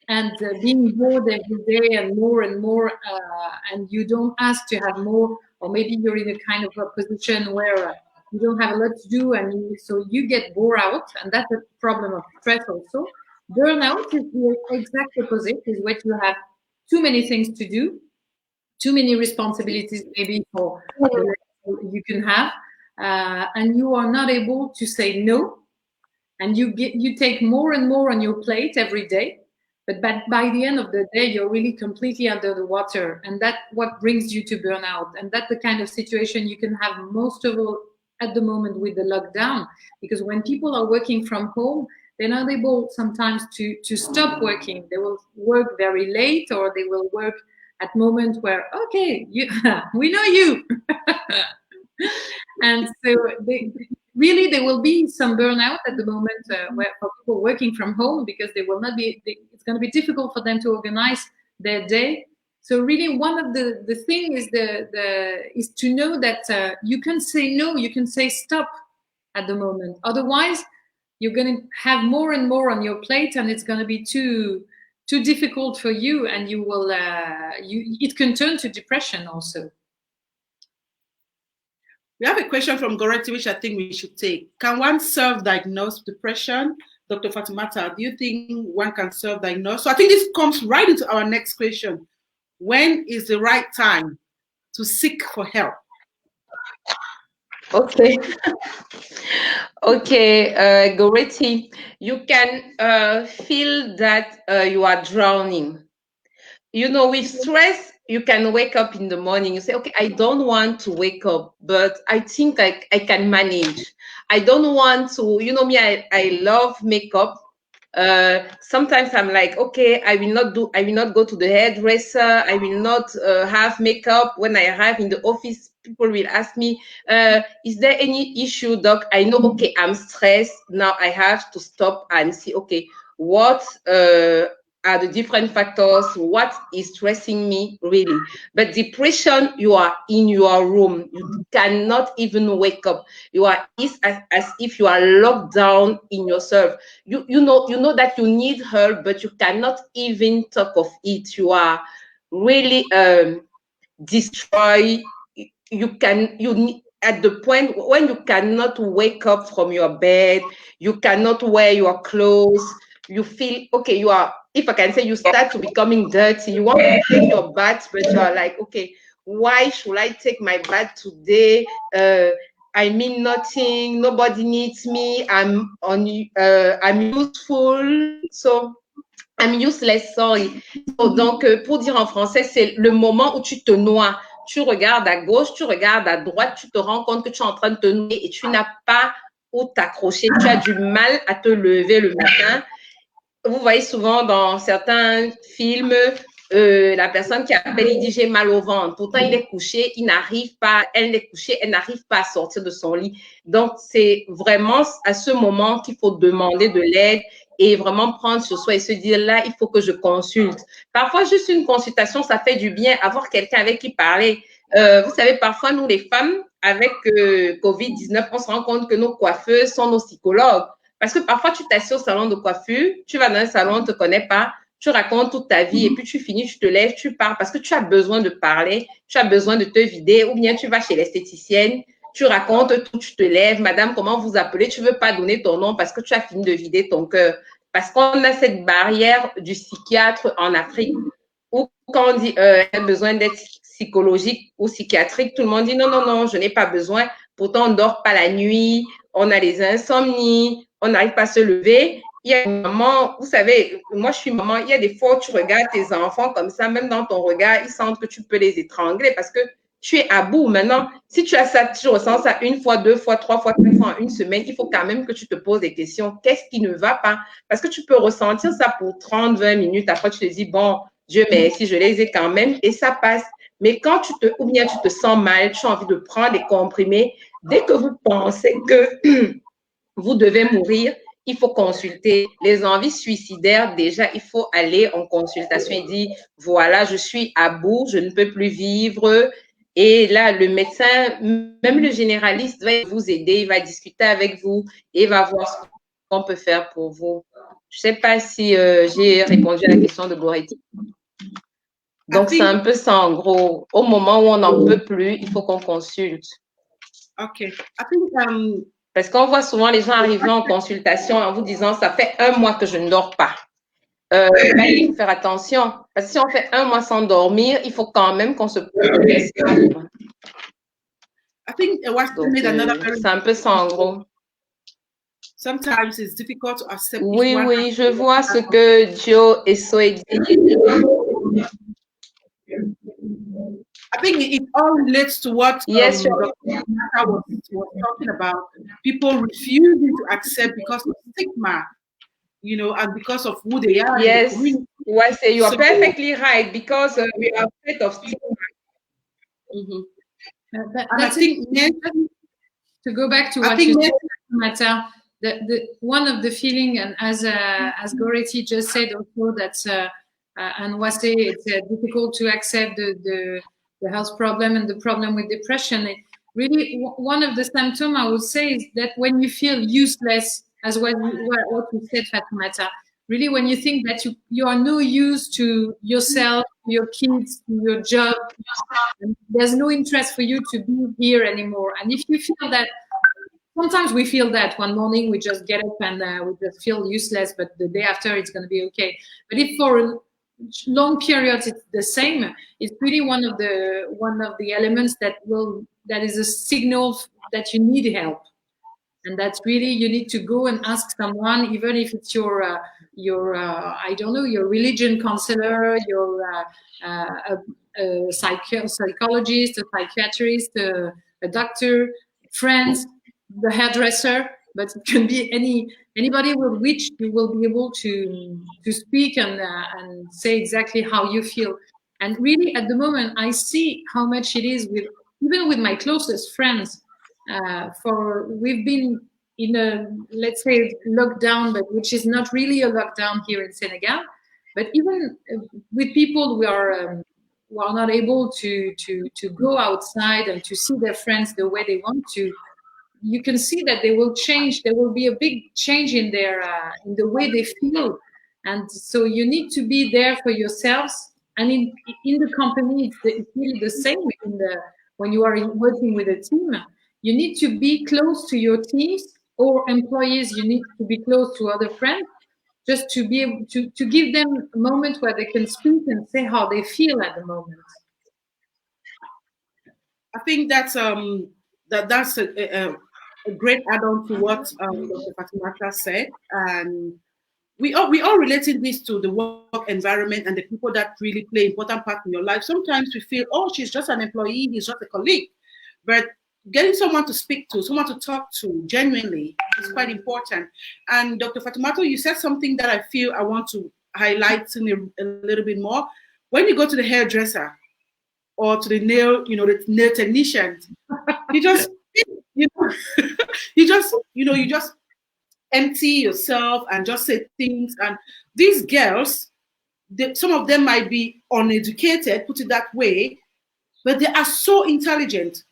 S6: And being bored every day and more, and you don't ask to have more, or maybe you're in a kind of a position where you don't have a lot to do, and so you get bored out, and that's a problem of stress also. Burnout is the exact opposite, is when you have too many things to do, too many responsibilities maybe for the level you can have, and you are not able to say no, and you take more and more on your plate every day. But by the end of the day, you're really completely under the water. And that's what brings you to burnout. And that's the kind of situation you can have most of all at the moment with the lockdown. Because when people are working from home, they're not able sometimes to stop working. They will work very late, or they will work at moments where, okay, we know you. And so really, there will be some burnout at the moment where for people working from home, because they will not be. It's going to be difficult for them to organize their day. So really, one of the thing is is to know that you can say no, you can say stop at the moment. Otherwise, you're going to have more and more on your plate, and it's going to be too difficult for you, and you will it can turn to depression also.
S5: We have a question from Goretti, which I think we should take. Can one self-diagnose depression? Dr. Fatoumata, do you think one can self-diagnose? So I think this comes right into our next question. When is the right time to seek for help?
S7: Okay. Okay, Goretti, you can feel that you are drowning. You know, with stress, you can wake up in the morning. You say, okay, I don't want to wake up, but I think I can manage. I don't want to, you know me, I love makeup. Sometimes I'm like, okay, I will not go to the hairdresser. I will not have makeup. When I arrive in the office, people will ask me, is there any issue, doc? I know, okay, I'm stressed. Now I have to stop and see, okay, what are the different factors, what is stressing me really. But depression, you are in your room, you cannot even wake up, you are as if you are locked down in yourself. You know that you need help, but you cannot even talk of it. You are really destroyed. You need, at the point when you cannot wake up from your bed, you cannot wear your clothes, you feel, okay, you are, if I can say, you start to becoming dirty. You want to take your bath, but you are like, okay, why should I take my bath today? I mean nothing, nobody needs me, I'm useful, so I'm useless, sorry. So, donc, pour dire en français, c'est le moment où tu te noies. Tu regardes à gauche, tu regardes à droite, tu te rends compte que tu es en train de te noyer et tu n'as pas où t'accrocher. Tu as du mal à te lever le matin. Vous voyez souvent dans certains films, la personne qui appelle, il dit j'ai mal au ventre. Pourtant, il est couché, il n'arrive pas, elle est couchée, elle n'arrive pas à sortir de son lit. Donc, c'est vraiment à ce moment qu'il faut demander de l'aide et vraiment prendre sur soi et se dire là, il faut que je consulte. Parfois, juste une consultation, ça fait du bien, avoir quelqu'un avec qui parler. Vous savez, parfois, nous, les femmes, avec COVID-19, on se rend compte que nos coiffeuses sont nos psychologues. Parce que parfois, tu t'assieds au salon de coiffure, tu vas dans un salon, on ne te connaît pas, tu racontes toute ta vie et puis tu finis, tu te lèves, tu pars parce que tu as besoin de parler, tu as besoin de te vider, ou bien tu vas chez l'esthéticienne, tu racontes tout, tu te lèves, madame, comment vous appelez, tu ne veux pas donner ton nom parce que tu as fini de vider ton cœur. Parce qu'on a cette barrière du psychiatre en Afrique où quand on dit a besoin d'être psychologique ou psychiatrique, tout le monde dit non, non, non, je n'ai pas besoin. Pourtant, on ne dort pas la nuit, on a des insomnies, on n'arrive pas à se lever. Il y a un moment, vous savez, moi je suis maman, il y a des fois où tu regardes tes enfants comme ça, même dans ton regard, ils sentent que tu peux les étrangler parce que tu es à bout. Maintenant, si tu as ça, tu ressens ça une fois, deux fois, trois fois, quatre fois en une semaine, il faut quand même que tu te poses des questions. Qu'est-ce qui ne va pas? Parce que tu peux ressentir ça pour 30, 20 minutes. Après, tu te dis, bon, Dieu merci, je les ai quand même et ça passe. Mais quand ou bien tu te sens mal, tu as envie de prendre des comprimés, dès que vous pensez que vous devez mourir, il faut consulter. Les envies suicidaires, déjà, il faut aller en consultation et dire, voilà, je suis à bout, je ne peux plus vivre. Et là, le médecin, même le généraliste, va vous aider, il va discuter avec vous et va voir ce qu'on peut faire pour vous. Je ne sais pas si j'ai répondu à la question de Goretti. Donc, c'est un peu ça, en gros. Au moment où on n'en peut plus, il faut qu'on consulte.
S5: OK. I think,
S7: parce qu'on voit souvent les gens arriver en consultation en vous disant, ça fait 1 mois que je ne dors pas. Il faut faire attention. Parce que si on fait 1 mois sans dormir, il faut quand même qu'on se pose des questions.
S5: I think
S7: c'est un peu ça, en gros.
S5: Sometimes it's difficult to accept.
S7: Oui, je vois ce que Joe et Seydi.
S5: I think it all relates to what
S7: yes,
S5: Dr. was talking about. People refusing to accept because of stigma, you know, and because of who they are.
S7: Yes, well, you are perfectly right, because we are afraid of stigma.
S6: I think to go back to what you said, Fatoumata, one of the feeling, and as Goretti just said also, that and Wase, it's difficult to accept the health problem and the problem with depression. Really, one of the symptoms I would say is that when you feel useless, as what you said, Fatoumata, really when you think that you are no use to yourself, your kids, your job, and there's no interest for you to be here anymore. And if you feel that, sometimes we feel that one morning we just get up and we just feel useless, but the day after it's going to be okay. But if for long periods it's the same, it's really one of the elements that is a signal that you need help, and that's really, you need to go and ask someone, even if it's your I don't know, your religion counselor, your psychologist, a psychiatrist, a doctor, friends, the hairdresser, but it can be anybody with which you will be able to speak and say exactly how you feel. And really, at the moment, I see how much it is even with my closest friends. We've been in a, let's say, lockdown, but which is not really a lockdown here in Senegal. But even with people who are not able to go outside and to see their friends the way they want to, you can see that they will change. There will be a big change in in the way they feel, and so you need to be there for yourselves. And in the company, it's really the same. When you are working with a team, you need to be close to your teams or employees. You need to be close to other friends, just to be able to give them a moment where they can speak and say how they feel at the moment.
S5: I think that's a great add-on to what Dr. Fatoumata said, and we all related this to the work environment and the people that really play important part in your life. Sometimes we feel, oh, she's just an employee, he's just a colleague, but getting someone to speak to, someone to talk to genuinely is quite important. And Dr. Fatoumata, you said something that I feel I want to highlight a little bit more. When you go to the hairdresser or to the nail technician, you just you just empty yourself and just say things. And these girls, some of them might be uneducated, put it that way, but they are so intelligent.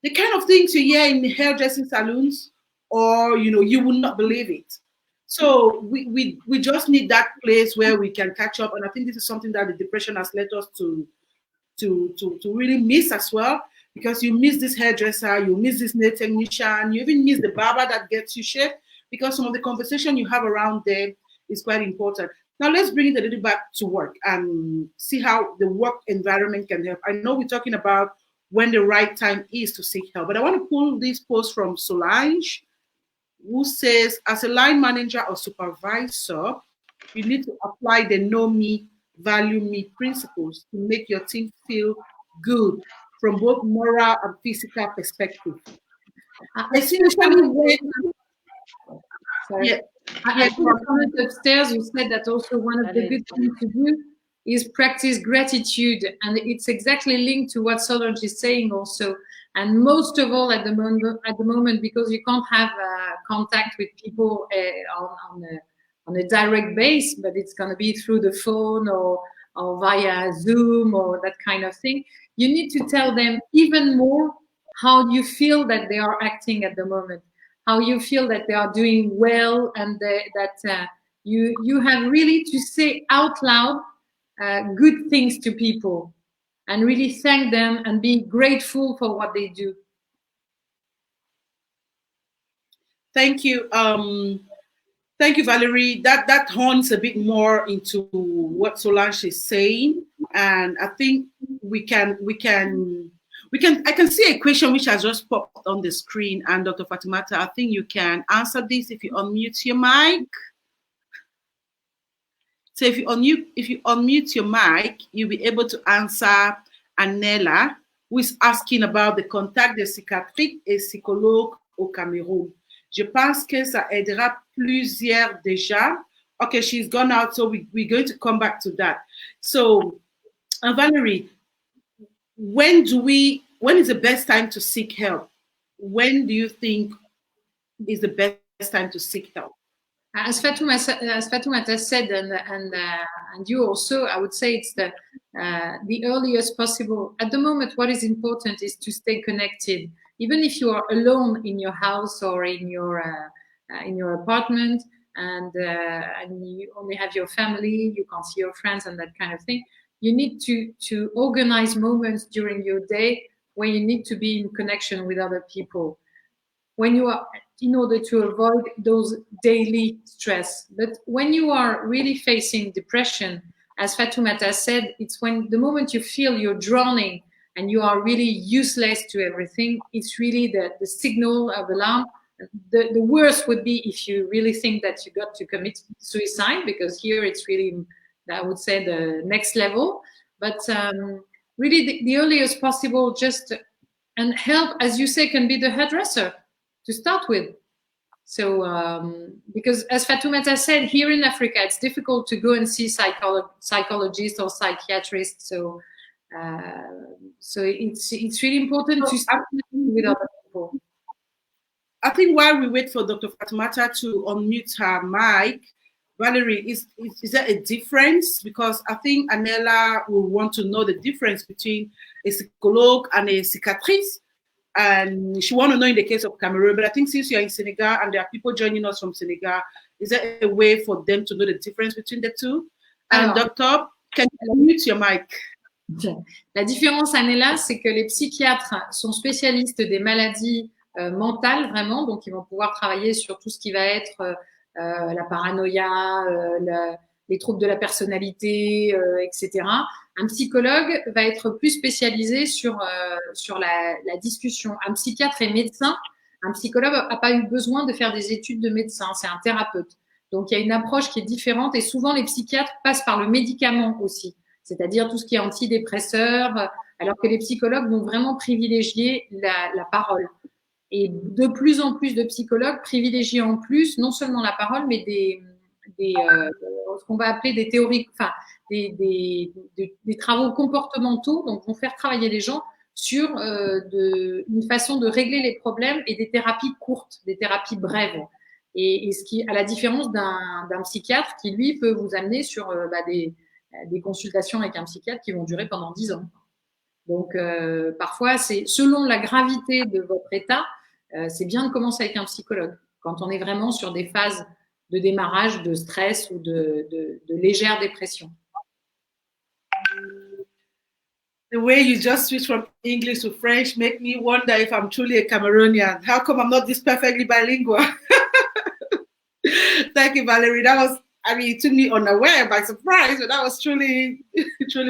S5: The kind of things you hear in the hairdressing salons, or you will not believe it. So we just need that place where we can catch up. And I think this is something that the depression has led us to really miss as well. Because you miss this hairdresser, you miss this nail technician, you even miss the barber that gets you shaved, because some of the conversation you have around there is quite important. Now let's bring it a little back to work and see how the work environment can help. I know we're talking about when the right time is to seek help, but I want to pull this post from Solange, who says, as a line manager or supervisor, you need to apply the know me, value me principles to make your team feel good from both moral and physical perspective. Essentially,
S6: I comment upstairs, you said that also one of the good things to do is practice gratitude, and it's exactly linked to what Solange is saying also. And most of all at the moment, because you can't have contact with people on a direct base, but it's going to be through the phone or via Zoom or that kind of thing. You need to tell them even more how you feel that they are acting at the moment, how you feel that they are doing well, and that you have really to say out loud good things to people and really thank them and be grateful for what they do.
S5: Thank you. Thank you, Valerie. That horns a bit more into what Solange is saying, and I think I can see a question which has just popped on the screen, and Dr. Fatoumata, I think you can answer this if you unmute your mic. So if you unmute your mic, you'll be able to answer Anela, who is asking about the contact de psychiatrique et psychologue au Cameroun. Je pense que ça aidera plusieurs déjà. Okay, she's gone out, so we're going to come back to that. So, Valerie, when is the best time to seek help? When do you think is the best time to seek help?
S6: As Fatoumata said, and you also, I would say it's the earliest possible. At the moment, what is important is to stay connected. Even if you are alone in your house or in your apartment, and you only have your family, you can't see your friends and that kind of thing, you need to organize moments during your day where you need to be in connection with other people. When you are, in order to avoid those daily stress. But when you are really facing depression, as Fatoumata said, it's when the moment you feel you're drowning and you are really useless to everything, it's really the signal of alarm. The worst would be if you really think that you got to commit suicide, because here it's really, I would say, the next level. But really the earliest possible, and help, as you say, can be the hairdresser to start with. So, because as Fatoumata said, here in Africa, it's difficult to go and see psychologists or psychiatrists. So it's really important to start with other people.
S5: I think while we wait for Dr. Fatoumata to unmute her mic, Valerie, is there a difference? Because I think Anela will want to know the difference between a psychologue and a psychiatrist. And she wants to know in the case of Cameroon, but I think since you're in Senegal and there are people joining us from Senegal, is there a way for them to know the difference between the two? And Doctor, can you unmute your mic?
S6: La différence, Anela, c'est que les psychiatres sont spécialistes des maladies mentales, vraiment, donc ils vont pouvoir travailler sur tout ce qui va être la paranoïa, les troubles de la personnalité, etc. Un psychologue va être plus spécialisé sur la discussion. Un psychiatre est médecin. Un psychologue n'a pas eu besoin de faire des études de médecin. C'est un thérapeute. Donc, il y a une approche qui est différente. Et souvent, les psychiatres passent par le médicament aussi, c'est-à-dire tout ce qui est antidépresseur, alors que les psychologues vont vraiment privilégier la parole. Et de plus en plus de psychologues privilégient en plus non seulement la parole, mais ce qu'on va appeler des théories, enfin des travaux comportementaux, donc vont faire travailler les gens sur une façon de régler les problèmes et des thérapies courtes, des thérapies brèves. Et ce qui, à la différence d'un psychiatre qui lui peut vous amener sur des consultations avec un psychiatre qui vont durer pendant 10 ans. Donc parfois, c'est selon la gravité de votre état, c'est bien de commencer avec un psychologue quand on est vraiment sur des phases de démarrage de stress ou de légère dépression.
S5: The way you just switch from English to French make me wonder if I'm truly a Cameroonian. How come I'm not this perfectly bilingual? Thank you, Valerie. That was, it took me unaware, by surprise, but that was truly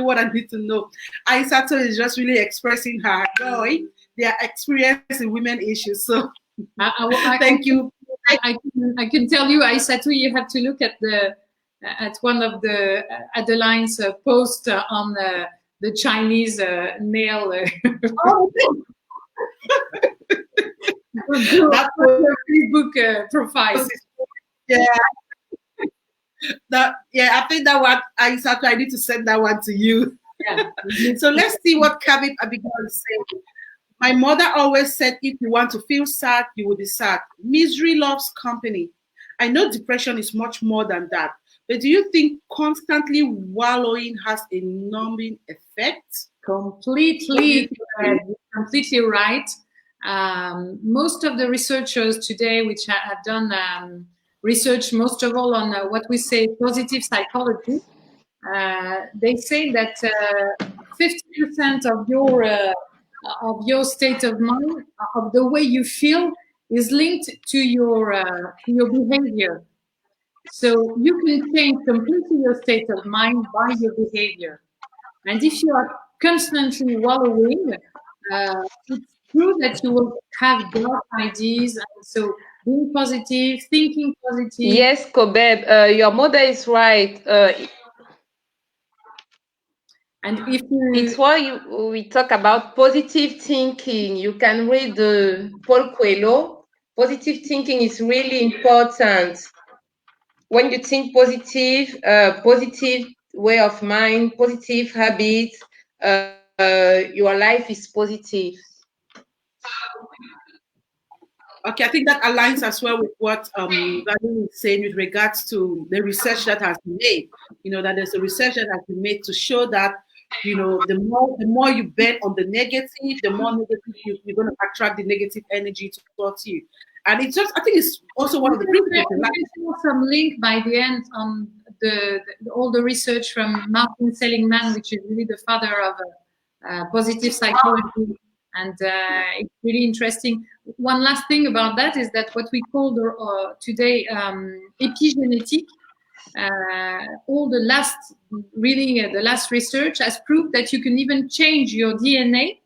S5: what I need to know. Aisato is just really expressing her joy, their experience in women issues. So thank you.
S6: I can tell you, Aisato, you have to look at one of the Adeline's post on the Chinese nail. That's her Facebook profile.
S5: Yeah. I think that one, Aisato, I need to send that one to you.
S6: Yeah.
S5: So let's see what Kabib Abigail is saying. My mother always said, if you want to feel sad, you will be sad. Misery loves company. I know depression is much more than that, but do you think constantly wallowing has a numbing effect?
S6: Completely, completely right. Most of the researchers today, which have done research, most of all on what we say positive psychology, they say that 50% of your state of mind, of the way you feel, is linked to your behavior. So you can change completely your state of mind by your behavior. And if you are constantly wallowing, it's true that you will have dark ideas. And so being positive, thinking positive.
S7: Yes, Kobe, your mother is right.
S6: And if you,
S7: It's why we talk about positive thinking. You can read Paul Coelho. Positive thinking is really important. When you think positive, positive way of mind, positive habits, your life is positive.
S5: Okay, I think that aligns as well with what Valerie is saying with regards to the research that has been made. That there's a research that has been made to show that, the more you bet on the negative, the more negative you're going to attract the negative energy towards you. And it's just, I think it's also one of the principles in life.
S6: some link by the end on all the research from Martin Seligman, which is really the father of positive psychology. And it's really interesting. One last thing about that is that what we call today epigenetic, all the last research has proved that you can even change your DNA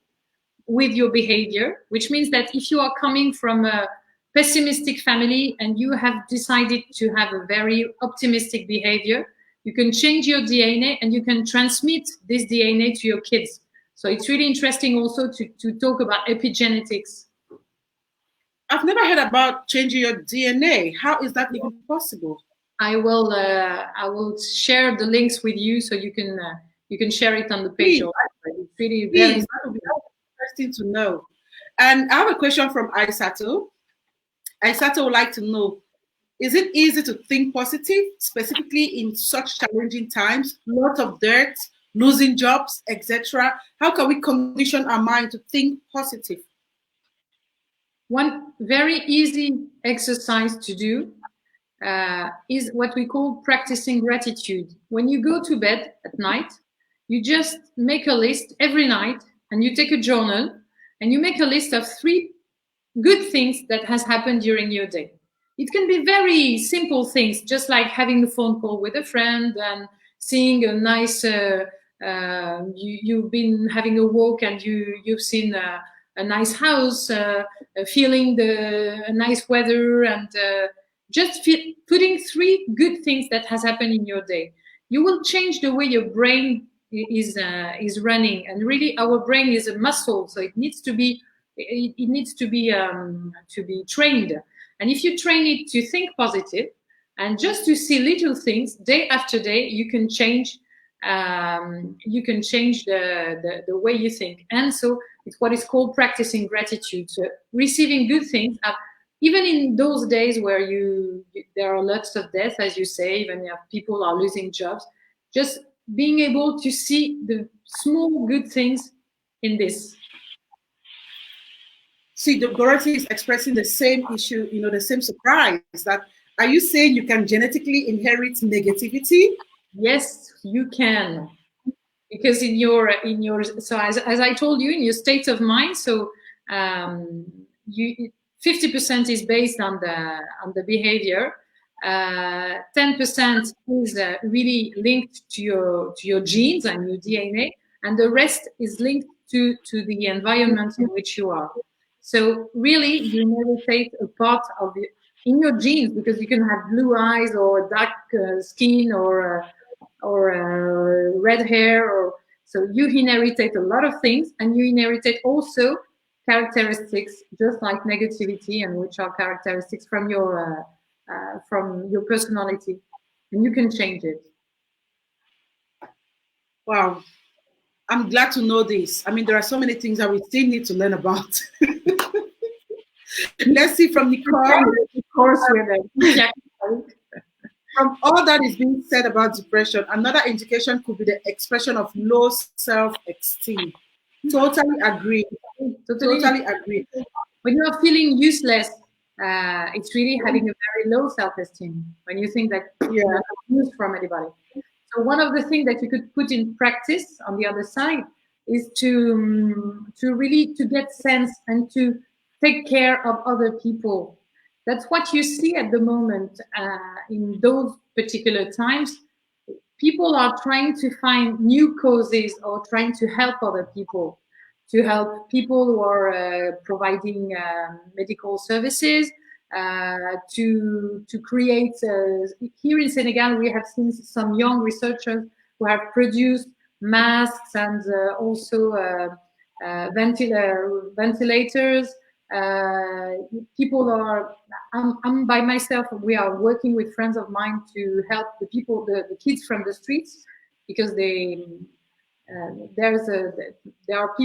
S6: with your behavior, which means that if you are coming from a pessimistic family and you have decided to have a very optimistic behavior, you can change your DNA and you can transmit this DNA to your kids. So it's really interesting also to talk about epigenetics.
S5: I've never heard about changing your DNA. How is that even possible?
S6: I will share the links with you so you can share it on the page. It's really very
S5: interesting to know. And I have a question from Aisato. Aisato would like to know, is it easy to think positive, specifically in such challenging times, lots of debt, losing jobs, etc.? How can we condition our mind to think positive?
S6: One very easy exercise to do is what we call practicing gratitude. When you go to bed at night, you just make a list every night and you take a journal and you make a list of 3 good things that has happened during your day. It can be very simple things, just like having a phone call with a friend and seeing a nice, you've been having a walk and you've seen a nice house, feeling a nice weather, and just putting 3 good things that has happened in your day. You will change the way your brain is running. And really, our brain is a muscle, so it needs to be trained. And if you train it to think positive and just to see little things day after day, you can change the way you think. And so it's what is called practicing gratitude. So receiving good things, even in those days where there are lots of death, as you say, even if people are losing jobs, just being able to see the small good things in this.
S5: See, Dorothy is expressing the same issue, the same surprise. That, are you saying you can genetically inherit negativity?
S6: Yes, you can, because in your so as I told you, in your state of mind, so 50% is based on the behavior, 10% is really linked to your genes and your DNA, and the rest is linked to the environment in which you are. So really, you inherit a part of in your genes, because you can have blue eyes or dark skin or red hair, so you inherited a lot of things, and you inherited also characteristics just like negativity, and which are characteristics from your personality, and you can change it.
S5: Wow. I'm glad to know this. I mean, there are so many things that we still need to learn about. Let's see from Nicole.
S6: Of course, yeah.
S5: From all that is being said about depression, another indication could be the expression of low self-esteem. Totally agree. Totally agree.
S6: When you're feeling useless, it's really having a very low self-esteem. When you think that you're not used from anybody. So one of the things that you could put in practice on the other side is to really to get sense and to take care of other people. That's what you see at the moment in those particular times. People are trying to find new causes or trying to help other people, to help people who are providing medical services, to create. Here in Senegal, we have seen some young researchers who have produced masks and also ventilators. People are. I'm by myself. We are working with friends of mine to help the people, the kids from the streets, because they. There are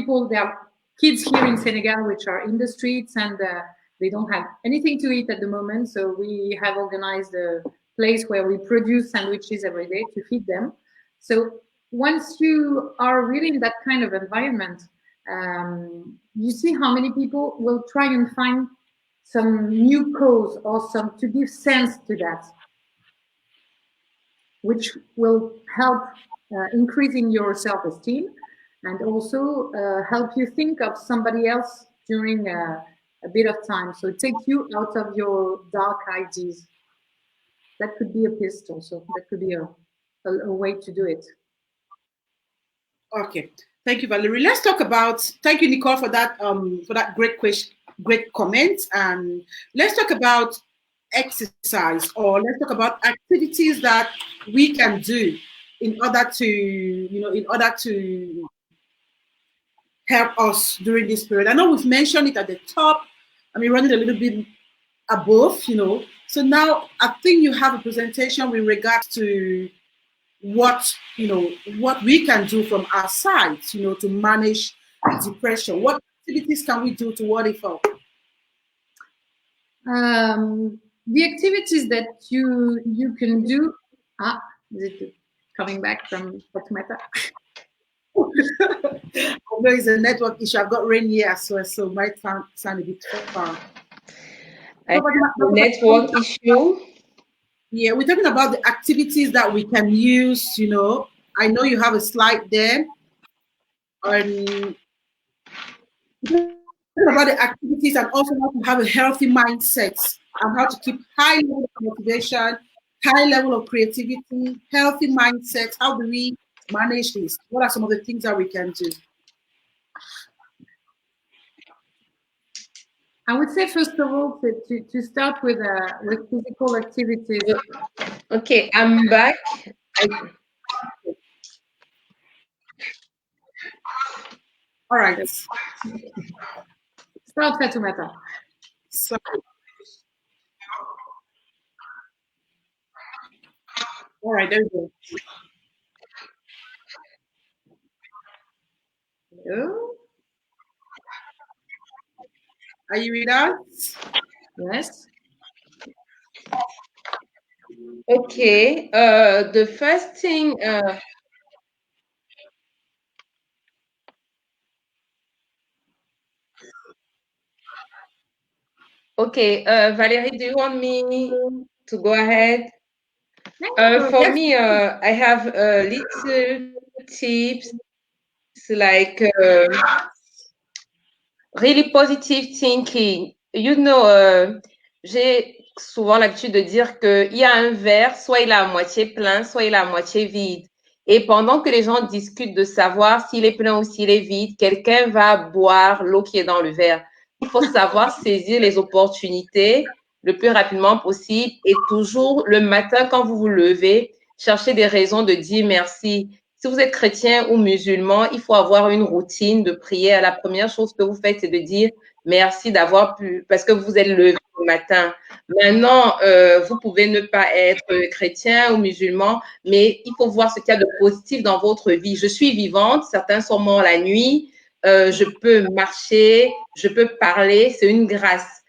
S6: kids here in Senegal which are in the streets and they don't have anything to eat at the moment. So we have organized a place where we produce sandwiches every day to feed them. So once you are really in that kind of environment, you see how many people will try and find some new cause or some to give sense to that, which will help increasing your self-esteem and also help you think of somebody else during a bit of time. So take you out of your dark ideas. That could be a piece also. That could be a way to do it.
S5: Okay. Thank you, Valerie. Let's talk about, thank you, Nicole, for that great question, great comment. And let's talk about exercise, or let's talk about activities that we can do in order to help us during this period. I know we've mentioned it at the top. I mean, running a little bit above, So now I think you have a presentation with regards to what we can do from our side, to manage depression. What activities can we do to ward it off?
S6: The activities that you can do. Is it coming back from Fatoumata?
S5: There is a network issue. I've got rain here as well, so it might sound a bit far.
S7: Network issue.
S5: Yeah, we're talking about the activities that we can use. I know you have a slide there. About the activities and also how to have a healthy mindset and how to keep high level of motivation, high level of creativity, healthy mindset. How do we manage this? What are some of the things that we can do?
S6: I would say, first of all, to start with physical activities.
S7: Okay, I'm back.
S5: All right.
S6: Start, Fatoumata.
S5: So, all right, there we go.
S6: Hello?
S5: Are you with us?
S6: Yes.
S7: Okay. The first thing. Okay, Valerie, do you want me to go ahead? For me, I have little tips like really positive thinking. J'ai souvent l'habitude de dire qu'il y a un verre, soit il est à moitié plein, soit il est à moitié vide. Et pendant que les gens discutent de savoir s'il est plein ou s'il est vide, quelqu'un va boire l'eau qui est dans le verre. Il faut savoir saisir les opportunités le plus rapidement possible et toujours le matin quand vous vous levez, cherchez des raisons de dire merci. Si vous êtes chrétien ou musulman, il faut avoir une routine de prière. La première chose que vous faites, c'est de dire merci d'avoir pu, parce que vous êtes levé le matin. Maintenant, vous pouvez ne pas être chrétien ou musulman, mais il faut voir ce qu'il y a de positif dans votre vie. Je suis vivante, certains sont morts la nuit, je peux marcher, je peux parler, c'est une grâce.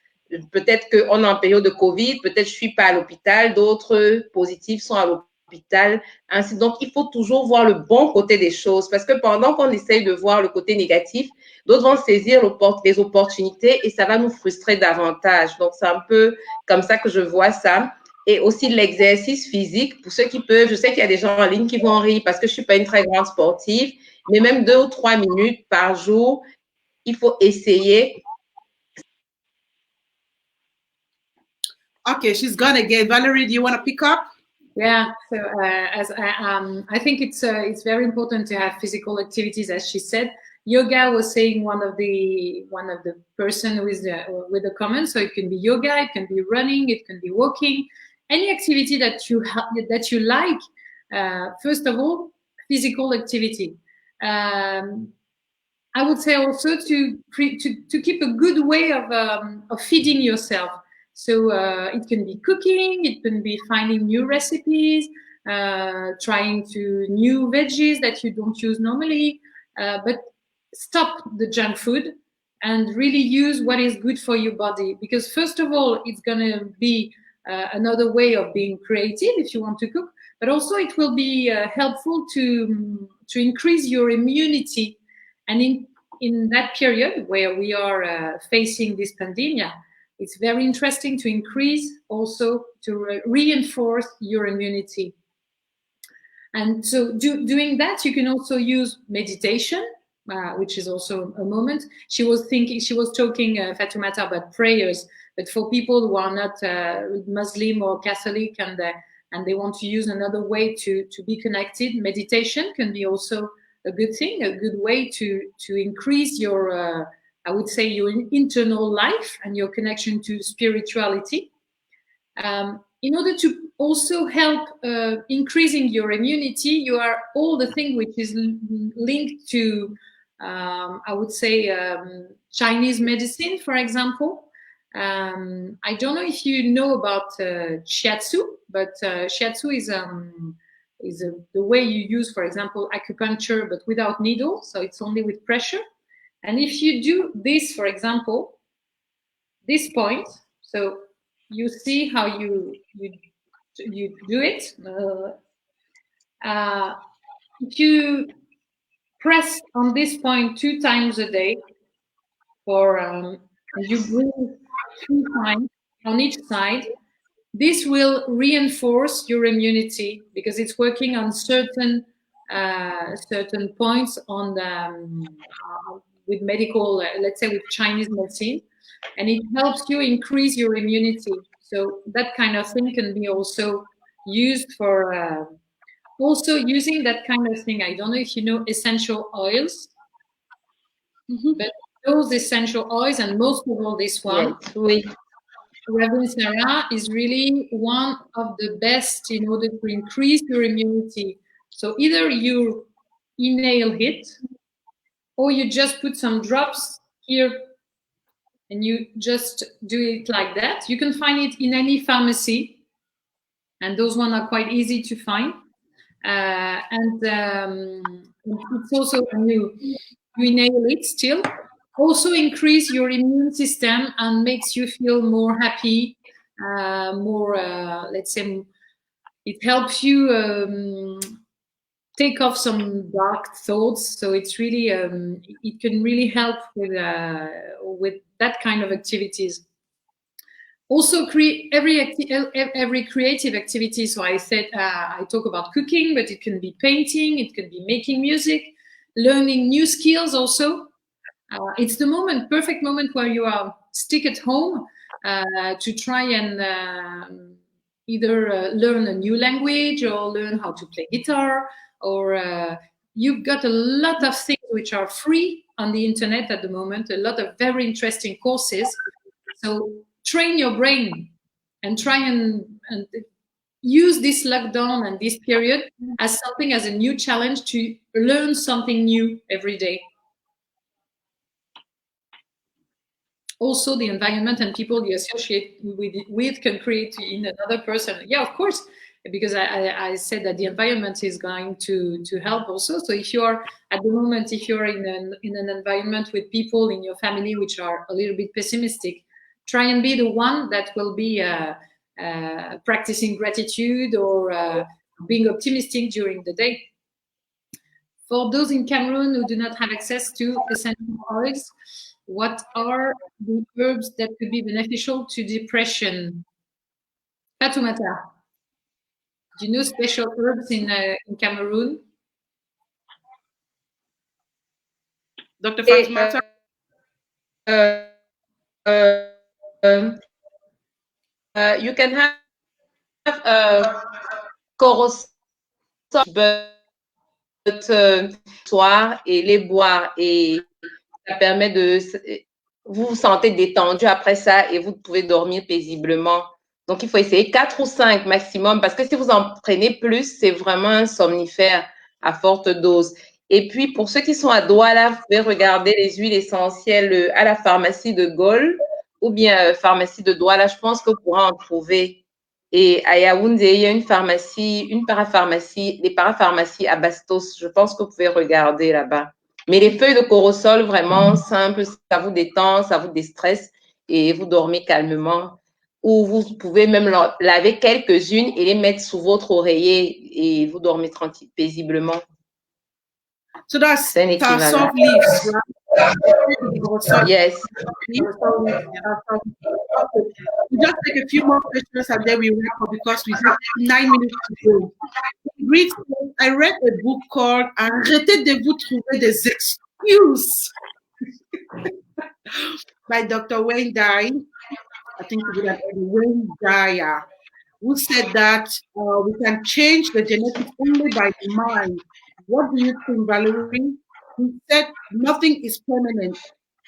S7: Peut-être qu'on est en période de Covid, peut-être je suis pas à l'hôpital, d'autres positifs sont à l'hôpital. Ainsi, donc, il faut toujours voir le bon côté des choses, parce que pendant qu'on essaye de voir le côté négatif, d'autres vont saisir les opportunités et ça va nous frustrer davantage. Donc, c'est un peu comme ça que je vois ça. Et aussi l'exercice physique, pour ceux qui peuvent, je sais qu'il y a des gens en ligne qui vont rire parce que je suis pas une très grande sportive, mais même 2 ou 3 minutes par jour, il faut essayer.
S5: Okay, she's gone again. Valerie, do you want to pick up?
S6: Yeah, so I think it's very important to have physical activities, as she said. Yoga was saying one of the person with the comment. So it can be yoga, it can be running, it can be walking, any activity that you like. First of all, physical activity. I would say also to keep a good way of feeding yourself. So it can be cooking, it can be finding new recipes, trying to new veggies that you don't use normally, but stop the junk food and really use what is good for your body. Because first of all, it's going to be another way of being creative if you want to cook, but also it will be helpful to increase your immunity. And in that period where we are facing this pandemic, it's very interesting to increase also to reinforce your immunity. And so doing that, you can also use meditation, which is also a moment. She was talking, Fatoumata, about prayers, but for people who are not Muslim or Catholic and they want to use another way to be connected, meditation can be also a good thing, a good way to increase your I would say your internal life and your connection to spirituality. In order to also help increasing your immunity, you are all the thing which is linked to, I would say, Chinese medicine, for example. I don't know if you know about shiatsu, but shiatsu is the way you use, for example, acupuncture, but without needles, so it's only with pressure. And if you do this, for example, this point, so you see how you do it. If you press on this point 2 times a day, or you breathe 3 times on each side, this will reinforce your immunity because it's working on certain points on the with medical, let's say with Chinese medicine, and it helps you increase your immunity. So that kind of thing can be also used for also using that kind of thing. I don't know if you know essential oils, but those essential oils, and most of all this one, Reverend Sarah, is really one of the best in order to increase your immunity. So either you inhale it, or you just put some drops here and you just do it like that. You can find it in any pharmacy, and those ones are quite easy to find. And it's also when you inhale it still, also increase your immune system and makes you feel more happy, more, let's say, it helps you take off some dark thoughts. So it's really, it can really help with that kind of activities. Also, every creative activity. So I said I talk about cooking, but it can be painting, it can be making music, learning new skills. Also, it's the perfect moment where you are stick at home to try and either learn a new language or learn how to play guitar. Or you've got a lot of things which are free on the internet at the moment. A lot of very interesting courses. So train your brain and try and use this lockdown and this period as something, as a new challenge to learn something new every day. also the environment and people you associate with can create in another person. Yeah, of course, because I said that the environment is going to help also. So if you're at the moment, if you're in an environment with people in your family which are a little bit pessimistic, try and be the one that will be practicing gratitude or being optimistic during the day. For those in Cameroon who do not have access to essential oils, what are the herbs that could be beneficial to depression? Fatoumata, do you know special herbs in Cameroon?
S5: Dr. Fatoumata?
S7: You can have corrosol, but soir et les boire et ça permet de vous vous sentez détendu après ça et vous pouvez dormir paisiblement. Donc il faut essayer 4 ou 5 maximum parce que si vous en prenez plus, c'est vraiment un somnifère à forte dose. Et puis pour ceux qui sont à Douala, vous pouvez regarder les huiles essentielles à la pharmacie de Gaulle ou bien pharmacie de Douala, je pense que vous pourrez en trouver. Et à Yaoundé, il y a une pharmacie, une parapharmacie, des parapharmacies à Bastos. Je pense que vous pouvez regarder là-bas. Mais les feuilles de corosol, vraiment simple, ça vous détend, ça vous déstresse et vous dormez calmement. Ou vous pouvez même laver quelques-unes et les mettre sous votre oreiller et vous dormez tranquille, paisiblement.
S5: So that's
S7: un équivalent.
S5: leaves, right?
S7: Yes.
S5: We just take a few more questions and then we wrap up because we have 9 minutes to go. I read a book called Arrêtez de vous trouver des excuses by Dr. Wayne Dye. I think Wayne Dyer, who said that we can change the genetics only by the mind. What do you think, Valerie? He said nothing is permanent.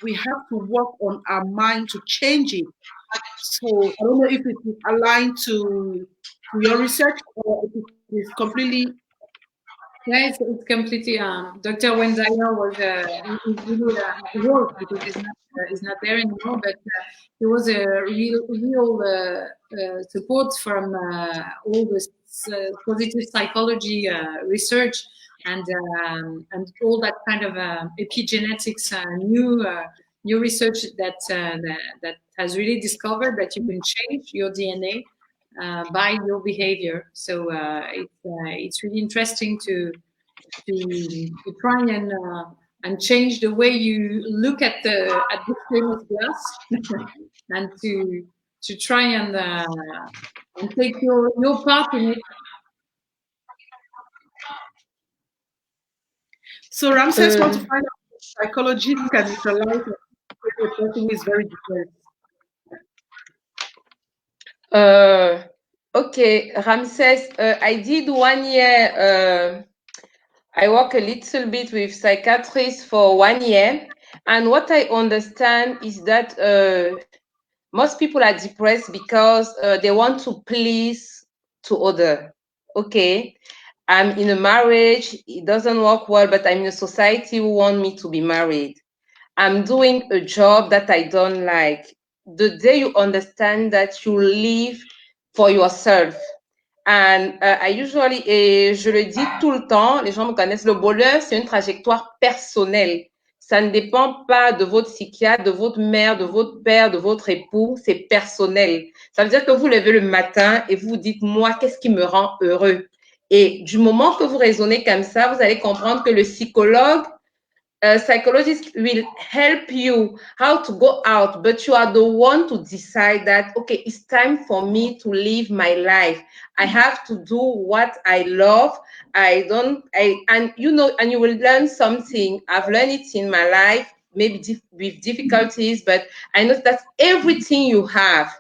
S5: We have to work on our mind to change it. So I don't know if it is aligned to your research or if it is completely.
S6: Yeah, it's completely. Dr. Wayne Dyer was because he's not there anymore, but he was a real support from all this positive psychology research and all that kind of epigenetics, new research that has really discovered that you can change your DNA by your behavior. So it's really interesting to try and change the way you look at the famous glass and to try and take your part in it.
S5: So Ramses wants to find out psychology can neutralize a person who is very depressed.
S7: Okay, Ramses, I did 1 year, I work a little bit with psychiatrists for 1 year. And what I understand is that most people are depressed because they want to please to others. Okay, I'm in a marriage, it doesn't work well, but I'm in a society who want me to be married. I'm doing a job that I don't like. The day you understand that you live for yourself. And I usually, et je le dis tout le temps, les gens me connaissent, le bonheur, c'est une trajectoire personnelle. Ça ne dépend pas de votre psychiatre, de votre mère, de votre père, de votre époux, c'est personnel. Ça veut dire que vous levez le matin et vous vous dites, moi, qu'est-ce qui me rend heureux? Et du moment que vous raisonnez comme ça, vous allez comprendre que le psychologue, psychologist will help you how to go out, but you are the one to decide that, okay, it's time for me to live my life. I have to do what I love. And you know, and you will learn something. I've learned it in my life, maybe with difficulties, but I know that everything you have,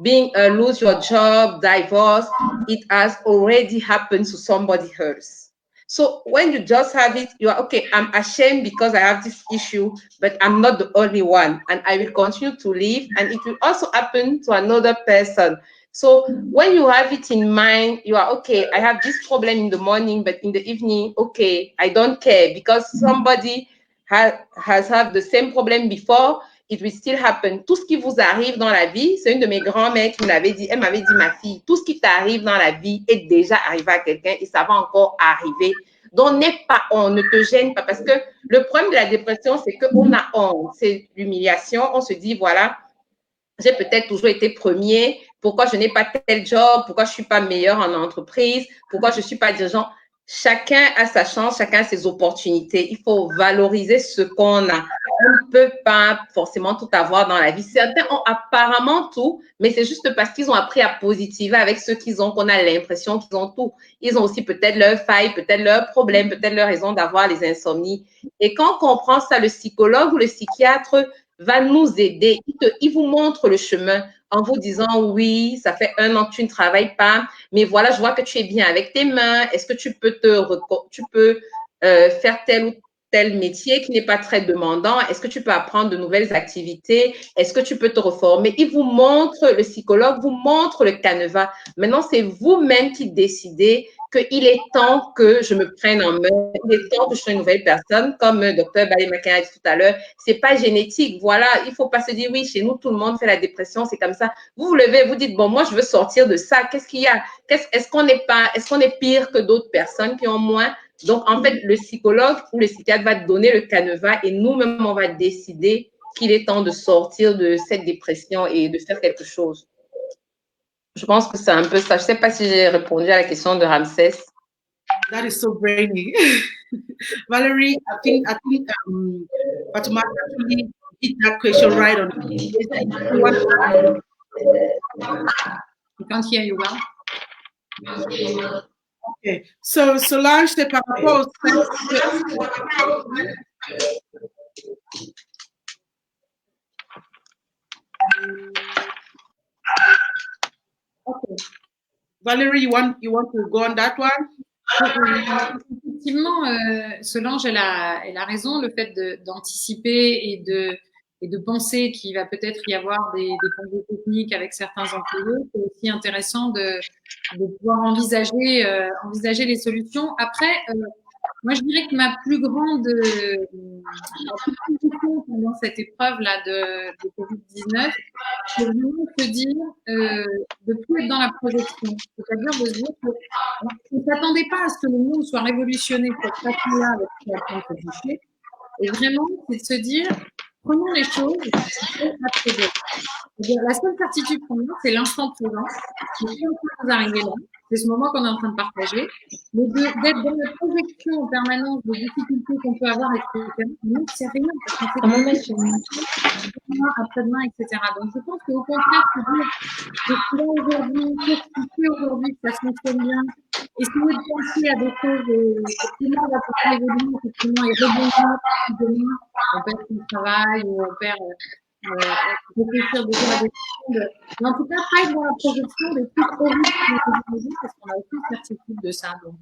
S7: being lose your job, divorce, it has already happened to somebody else. So when you just have it, you are, okay, I'm ashamed because I have this issue, but I'm not the only one. And I will continue to live. And it will also happen to another person. So when you have it in mind, you are, okay, I have this problem in the morning, but in the evening, okay, I don't care because somebody has had the same problem before. it will still happen. Tout ce qui vous arrive dans la vie, c'est une de mes grand-mères qui me l'avait dit. Elle m'avait dit, ma fille, tout ce qui t'arrive dans la vie est déjà arrivé à quelqu'un et ça va encore arriver. Donc, n'aie pas honte, ne te gêne pas. Parce que le problème de la dépression, c'est qu'on a honte. C'est l'humiliation. On se dit, voilà, j'ai peut-être toujours été premier. Pourquoi je n'ai pas tel job? Pourquoi je ne suis pas meilleur en entreprise? Pourquoi je ne suis pas dirigeant? Chacun a sa chance, chacun a ses opportunités. Il faut valoriser ce qu'on a. On ne peut pas forcément tout avoir dans la vie. Certains ont apparemment tout, mais c'est juste parce qu'ils ont appris à positiver avec ce qu'ils ont qu'on a l'impression qu'ils ont tout. Ils ont aussi peut-être leurs failles, peut-être leurs problèmes, peut-être leur raison d'avoir les insomnies. Et quand on comprend ça, le psychologue ou le psychiatre va nous aider. Il vous montre le chemin en vous disant, oui, ça fait 1 an que tu ne travailles pas, mais voilà, je vois que tu es bien avec tes mains. Est-ce que tu peux faire tel ou tel métier qui n'est pas très demandant? Est-ce que tu peux apprendre de nouvelles activités? Est-ce que tu peux te reformer? Il vous montre, le psychologue vous montre le canevas. Maintenant, c'est vous-même qui décidez qu'il est temps que je me prenne en main, il est temps que je sois une nouvelle personne, comme Dr. Valerie Renard a dit tout à l'heure. C'est pas génétique, voilà. Il faut pas se dire, oui, chez nous, tout le monde fait la dépression, c'est comme ça. Vous vous levez, vous dites, bon, moi, je veux sortir de ça. Qu'est-ce qu'il y a? Est-ce qu'on est pire que d'autres personnes qui ont moins? Donc, en fait, le psychologue ou le psychiatre va donner le canevas et nous-mêmes, on va décider qu'il est temps de sortir de cette dépression et de faire quelque chose. Je pense que c'est un peu ça. Je ne sais pas si j'ai répondu à la question de Ramsès.
S5: That is so brainy. Valerie, I think Fatoumata actually hit that question right on.
S6: I can't hear you well.
S5: Okay, so Solange, c'est par rapport au Okay. Valerie, you want to go on that one?
S6: Effectivement, Solange, elle a raison. Le fait d'anticiper et de penser qu'il va peut-être y avoir des congés techniques avec certains employés, c'est aussi intéressant de pouvoir envisager les solutions. Après, moi, je dirais que ma plus grande leçon pendant cette épreuve-là de Covid-19, c'est vraiment se dire de plus être dans la projection. C'est-à-dire de se dire qu'on ne s'attendait pas à ce que le monde soit révolutionné de cette façon-là avec ce qui est en train de se toucher. Et vraiment, c'est de se dire, prenons les choses à présent. La seule certitude qu'on a, c'est l'instant présent. C'est ce qui est en train de nous arriver là. C'est ce moment qu'on est en train de partager. Mais d'être dans la projection en permanence des difficultés qu'on peut avoir avec quelqu'un, non, c'est rien. Parce qu'on sait demain, après-demain, etc. Donc, je pense qu'au contraire, c'est dire, je suis là aujourd'hui, qu'est-ce qui fait aujourd'hui que ça fonctionne bien, essayer de penser à des choses, effectivement, on va pouvoir évoluer, effectivement, et rebondir, demain, on perd son travail, ou on perd, réfléchir déjà à des choses. Mais en tout cas, pas être dans la projection des trucs horribles parce qu'on a aucune certitude de ça. Donc,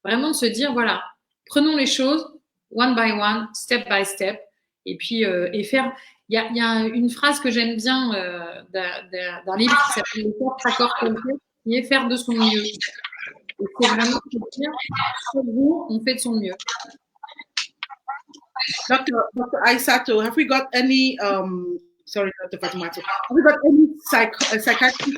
S6: vraiment de se dire, voilà, prenons les choses one by one, step by step, et puis et faire. Il y a une phrase que j'aime bien d'un livre qui s'appelle Les 4 accords complets, qui est faire de son mieux. Et c'est vraiment de dire, chaque jour, on fait de son mieux.
S5: Dr. Aisato, have we got any, sorry, Dr. Fatoumata, have we got any psychiatric?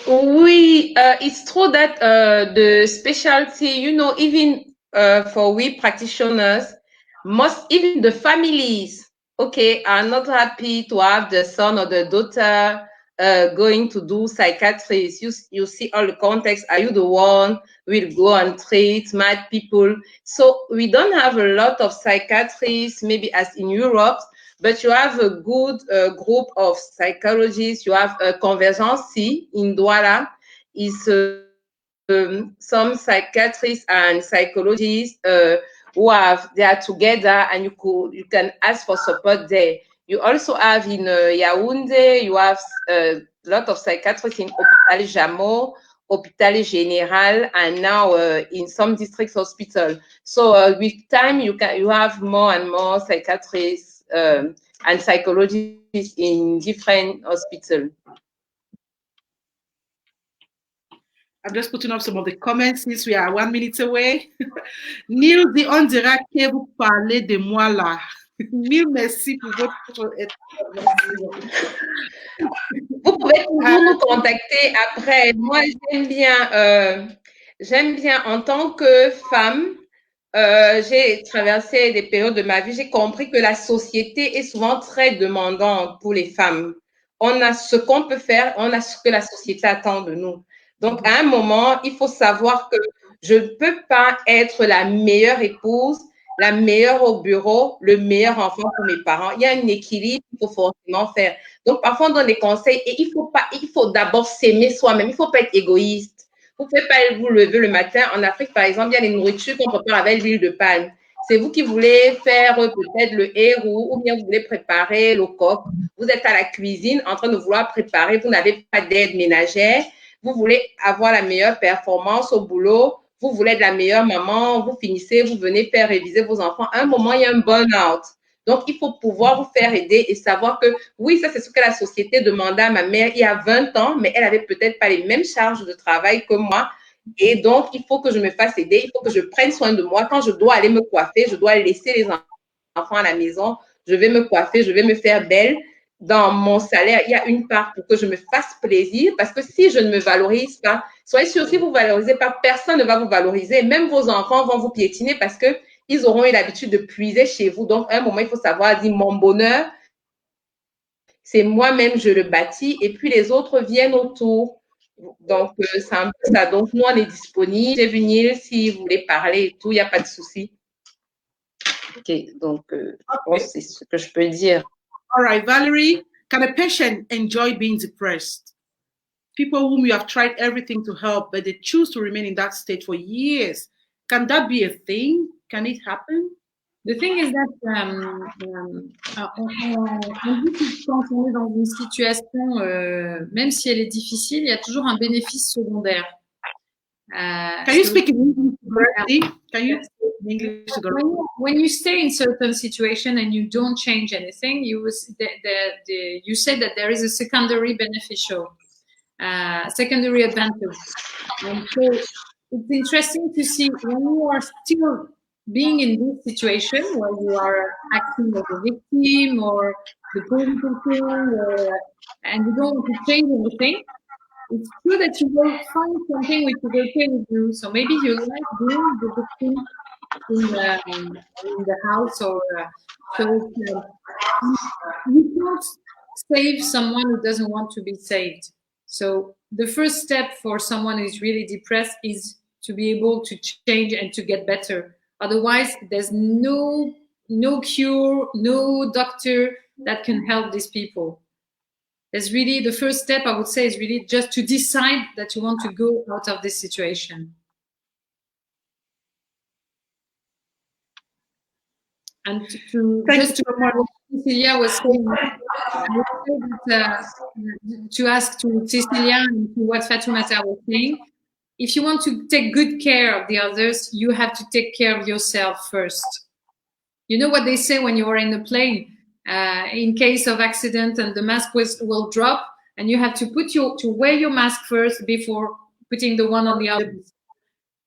S7: Oui, it's true that the specialty, you know, even for we practitioners, even the families, okay, are not happy to have the son or the daughter going to do psychiatry. You see all the context. Are you the one who will go and treat mad people? So we don't have a lot of psychiatrists, maybe as in Europe, but you have a good group of psychologists. You have Convergence in Douala. Is some psychiatrists and psychologists who they are together, and you can ask for support there. You also have in Yaoundé, you have a lot of psychiatrists in Hôpital Jameau, Hôpital Général, and now in some district hospital. So with time, you have more and more psychiatrists and psychologists in different hospitals.
S5: I'm just putting up some of the comments since we are 1 minute away. Neil dit, on dira que vous parlez de moi là. Mille merci pour votre
S7: Vous pouvez toujours nous contacter après. Moi, j'aime bien en tant que femme, j'ai traversé des périodes de ma vie, j'ai compris que la société est souvent très demandante pour les femmes. On a ce qu'on peut faire, on a ce que la société attend de nous. Donc, à un moment, il faut savoir que je ne peux pas être la meilleure épouse, la meilleure au bureau, le meilleur enfant pour mes parents. Il y a un équilibre qu'il faut forcément faire. Donc, parfois, on donne des conseils et il faut d'abord s'aimer soi-même. Il ne faut pas être égoïste. Vous ne pouvez pas vous lever le matin. En Afrique, par exemple, il y a des nourritures qu'on prépare avec l'huile de palme. C'est vous qui voulez faire peut-être le héros ou bien vous voulez préparer le coq. Vous êtes à la cuisine en train de vouloir préparer. Vous n'avez pas d'aide ménagère. Vous voulez avoir la meilleure performance au boulot. Vous voulez être la meilleure maman. Vous finissez, vous venez faire réviser vos enfants. À un moment, il y a un burn-out. Donc, il faut pouvoir vous faire aider et savoir que, oui, ça, c'est ce que la société demandait à ma mère il y a 20 ans, mais elle avait peut-être pas les mêmes charges de travail que moi. Et donc, il faut que je me fasse aider, il faut que je prenne soin de moi. Quand je dois aller me coiffer, je dois laisser les enfants à la maison, je vais me coiffer, je vais me faire belle. Dans mon salaire, il y a une part pour que je me fasse plaisir, parce que si je ne me valorise pas, soyez sûr, si vous ne valorisez pas, personne ne va vous valoriser. Même vos enfants vont vous piétiner parce que ils auront eu l'habitude de puiser chez vous. Donc, à un moment, il faut savoir dire mon bonheur, c'est moi-même, je le bâtis et puis les autres viennent autour. Donc, c'est un peu ça. Donc, nous, on est disponible. J'ai vu Neil, si vous voulez parler et tout, il n'y a pas de souci. OK, donc, je pense que c'est ce que je peux dire.
S5: All right, Valerie, can a patient enjoy being depressed? People whom you have tried everything to help, but they choose to remain in that state for years. Can that be a thing? Can it happen?
S6: The thing is that on dit que quand on est dans une situation, même si elle est difficile, il y a toujours un bénéfice secondaire.
S5: Can you speak in English correctly? Can you speak in English correctly?
S6: When you stay in certain situation and you don't change anything, you say that there is a secondary beneficial, secondary advantage. And so it's interesting to see when you are still being in this situation where you are acting as a victim or the positive thing, and you don't want to change anything, it's true that you will find something which is okay with you. So maybe you like being the victim in the house, or so you can't save someone who doesn't want to be saved. So the first step for someone who is really depressed is to be able to change and to get better. Otherwise, there's no cure, no doctor that can help these people. It's really the first step, I would say, is really just to decide that you want to go out of this situation. And what Cecilia was saying, to ask to Cecilia and to what Fatoumata was saying, if you want to take good care of the others, you have to take care of yourself first. You know what they say when you are in a plane, in case of accident and the mask will drop, and you have to wear your mask first before putting the one on the other.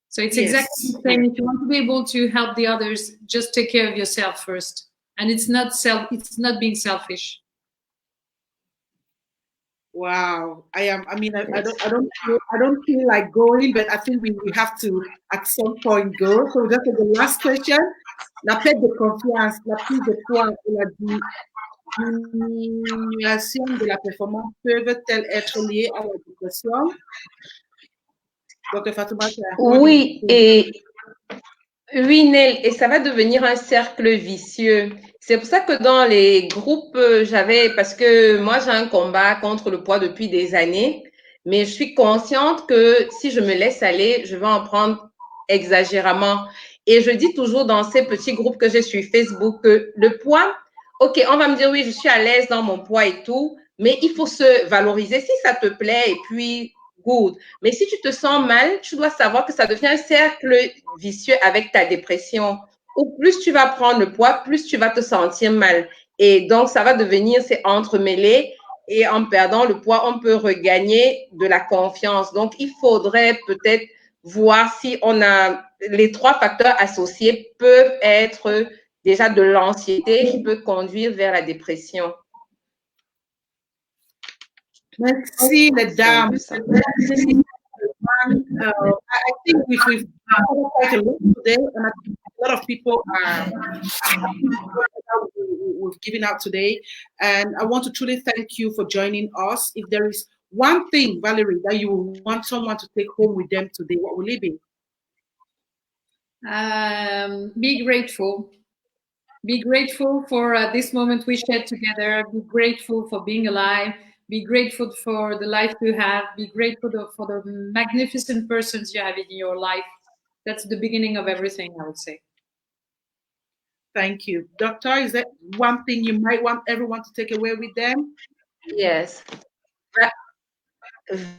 S6: So it's exactly the same. If you want to be able to help the others, just take care of yourself first. And it's not being selfish.
S5: Wow, I don't feel like going, but I think we have to at some point go. So just the last question, la perte de confiance, la prise de foi et la diminution de la performance peuvent-elles être liées à la dépression? Dr. Fatoumata.
S7: Oui, Nel, et ça va devenir un cercle vicieux. C'est pour ça que dans les groupes, parce que moi, j'ai un combat contre le poids depuis des années, mais je suis consciente que si je me laisse aller, je vais en prendre exagérément. Et je dis toujours dans ces petits groupes que j'ai sur Facebook que le poids, OK, on va me dire, oui, je suis à l'aise dans mon poids et tout, mais il faut se valoriser si ça te plaît et puis good. Mais si tu te sens mal, tu dois savoir que ça devient un cercle vicieux avec ta dépression. Ou plus tu vas prendre le poids, plus tu vas te sentir mal. Et donc, ça va devenir, c'est entremêlé. et en perdant le poids, on peut regagner de la confiance. Donc, il faudrait peut-être voir si on a les 3 facteurs associés peuvent être déjà de l'anxiété qui peut conduire vers la dépression.
S5: Merci, les dames. I think we've covered quite a lot today, and I think a lot of people are happy with what we've given out today. And I want to truly thank you for joining us. If there is one thing, Valerie, that you want someone to take home with them today, what will it be?
S6: Be grateful. Be grateful for this moment we shared together. Be grateful for being alive. Be grateful for the life you have. Be grateful for the magnificent persons you have in your life. That's the beginning of everything, I would say.
S5: Thank you. Doctor, is there one thing you might want everyone to take away with them?
S7: Yes.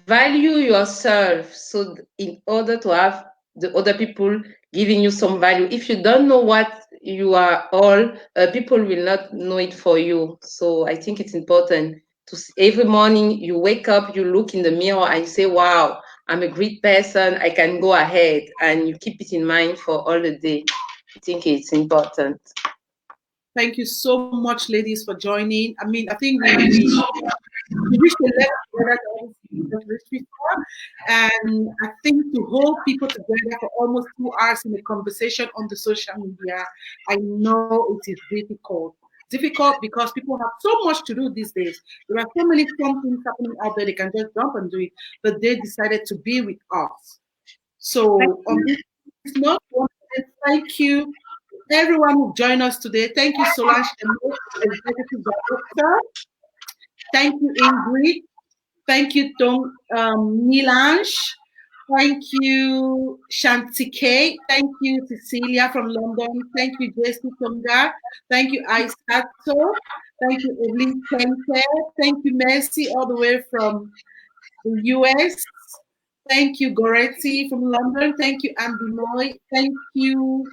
S7: Value yourself, so in order to have the other people giving you some value. If you don't know what you are all, people will not know it for you. So I think it's important to every morning you wake up, you look in the mirror and you say, wow, I'm a great person, I can go ahead, and you keep it in mind for all the day. I think it's important.
S5: Thank you so much, ladies, for joining. I mean, I think we reached the level before, and I think to hold people together for almost 2 hours in a conversation on the social media, I know it is difficult. Difficult because people have so much to do these days. There are so many fun things happening out there, they can just jump and do it, but they decided to be with us. So on this note, I want to say thank you everyone who joined us today. Thank you, Solange, Executive Director. Thank you, Ingrid. Thank you, Nilange. Thank you, Shantike. Thank you, Cecilia from London. Thank you, JC Tonga. Thank you, Aisato. Thank you, Evelyn Kente. Thank you, Mercy, all the way from the US. Thank you, Goretti from London. Thank you, Andy Moy. Thank you.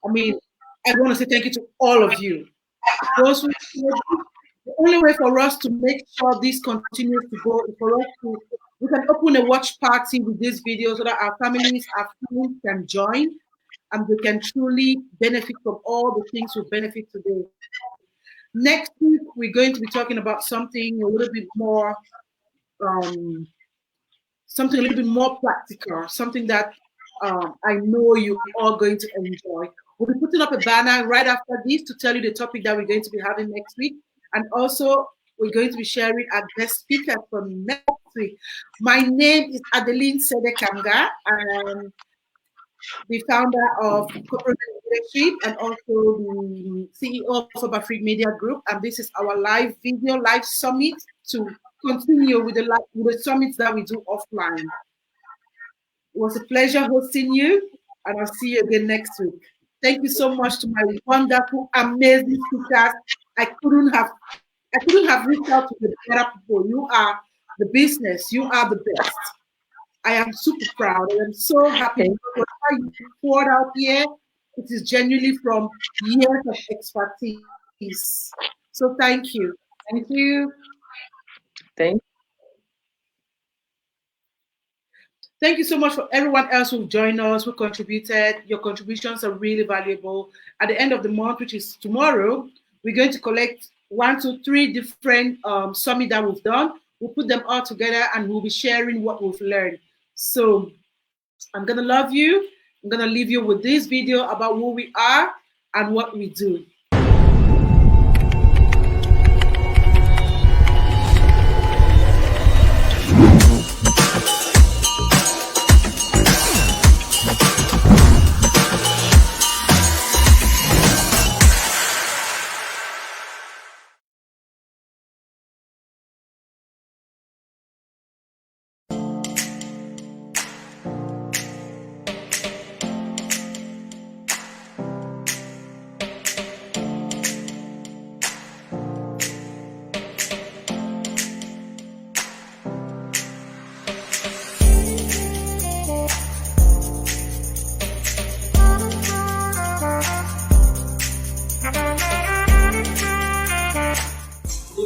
S5: I mean, I want to say thank you to all of you. Those who, the only way for us to make sure this continues to go is for us to, we can open a watch party with this video so that our families, our friends can join and we can truly benefit from all the things we benefit today. Next week, we're going to be talking about something a little bit more, practical, something that I know you are going to enjoy. We'll be putting up a banner right after this to tell you the topic that we're going to be having next week. And also, we're going to be sharing our guest speaker for next week. My name is Adeline Sedekamga. I'm the founder of Corporate Leadership and also the CEO of Afrik Media Group. And this is our live summit to continue with the summits that we do offline. It was a pleasure hosting you, and I'll see you again next week. Thank you so much to my wonderful, amazing speakers. I couldn't have reached out to the better people. You are the business. You are the best. I am super proud. I am so happy because what you poured out here, it is genuinely from years of expertise. So thank you.
S6: Thank you.
S5: Thank you so much for everyone else who joined us, who contributed. Your contributions are really valuable. At the end of the month, which is tomorrow, we're going to collect 1, 2, 3 different summits that we've done. We'll put them all together and we'll be sharing what we've learned. So I'm going to love you. I'm going to leave you with this video about who we are and what we do.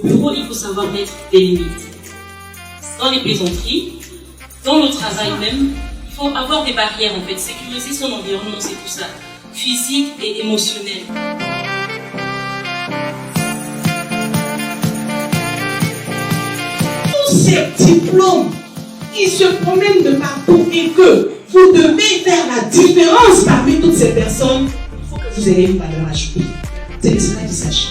S2: Au bureau, il faut savoir mettre des limites. Dans les plaisanteries, dans le travail même, il faut avoir des barrières en fait, sécuriser son environnement, c'est tout ça, physique et émotionnel.
S3: Tous ces diplômes qui se promènent de partout et que vous devez faire la différence parmi toutes ces personnes, il faut que vous ayez une valeur ajoutée. C'est cela qu'il s'agit.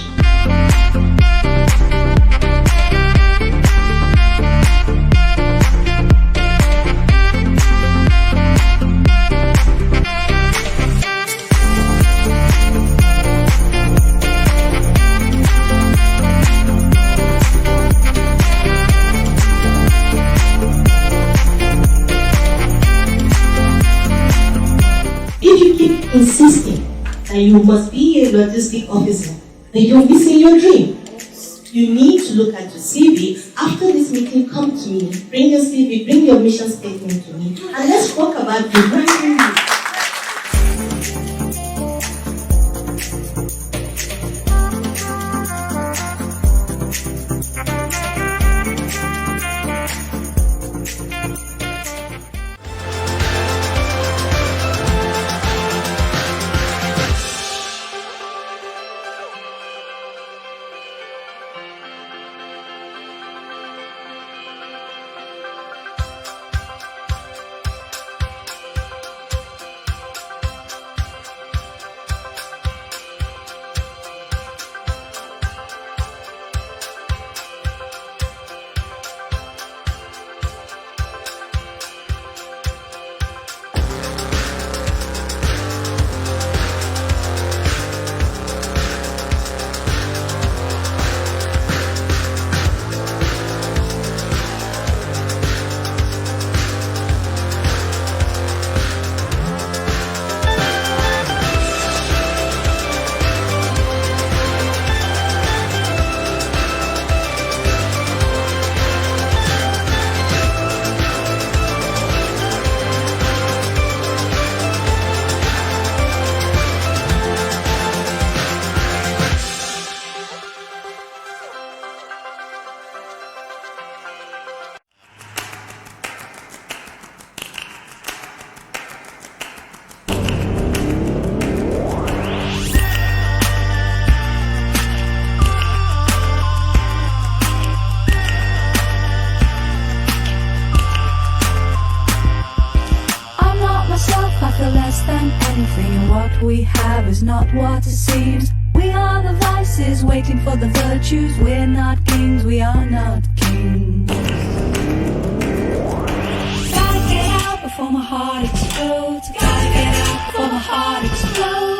S4: If you keep insisting that you must be a logistic officer, then you're missing your dream. You need to look at your CV. After this meeting, come to me, bring your CV, bring your mission statement to me, and let's talk about the branding.
S1: We have is not what it seems. We are the vices waiting for the virtues. We're not kings, we are not kings. Gotta get out before my heart explodes. Gotta get out before my heart explodes.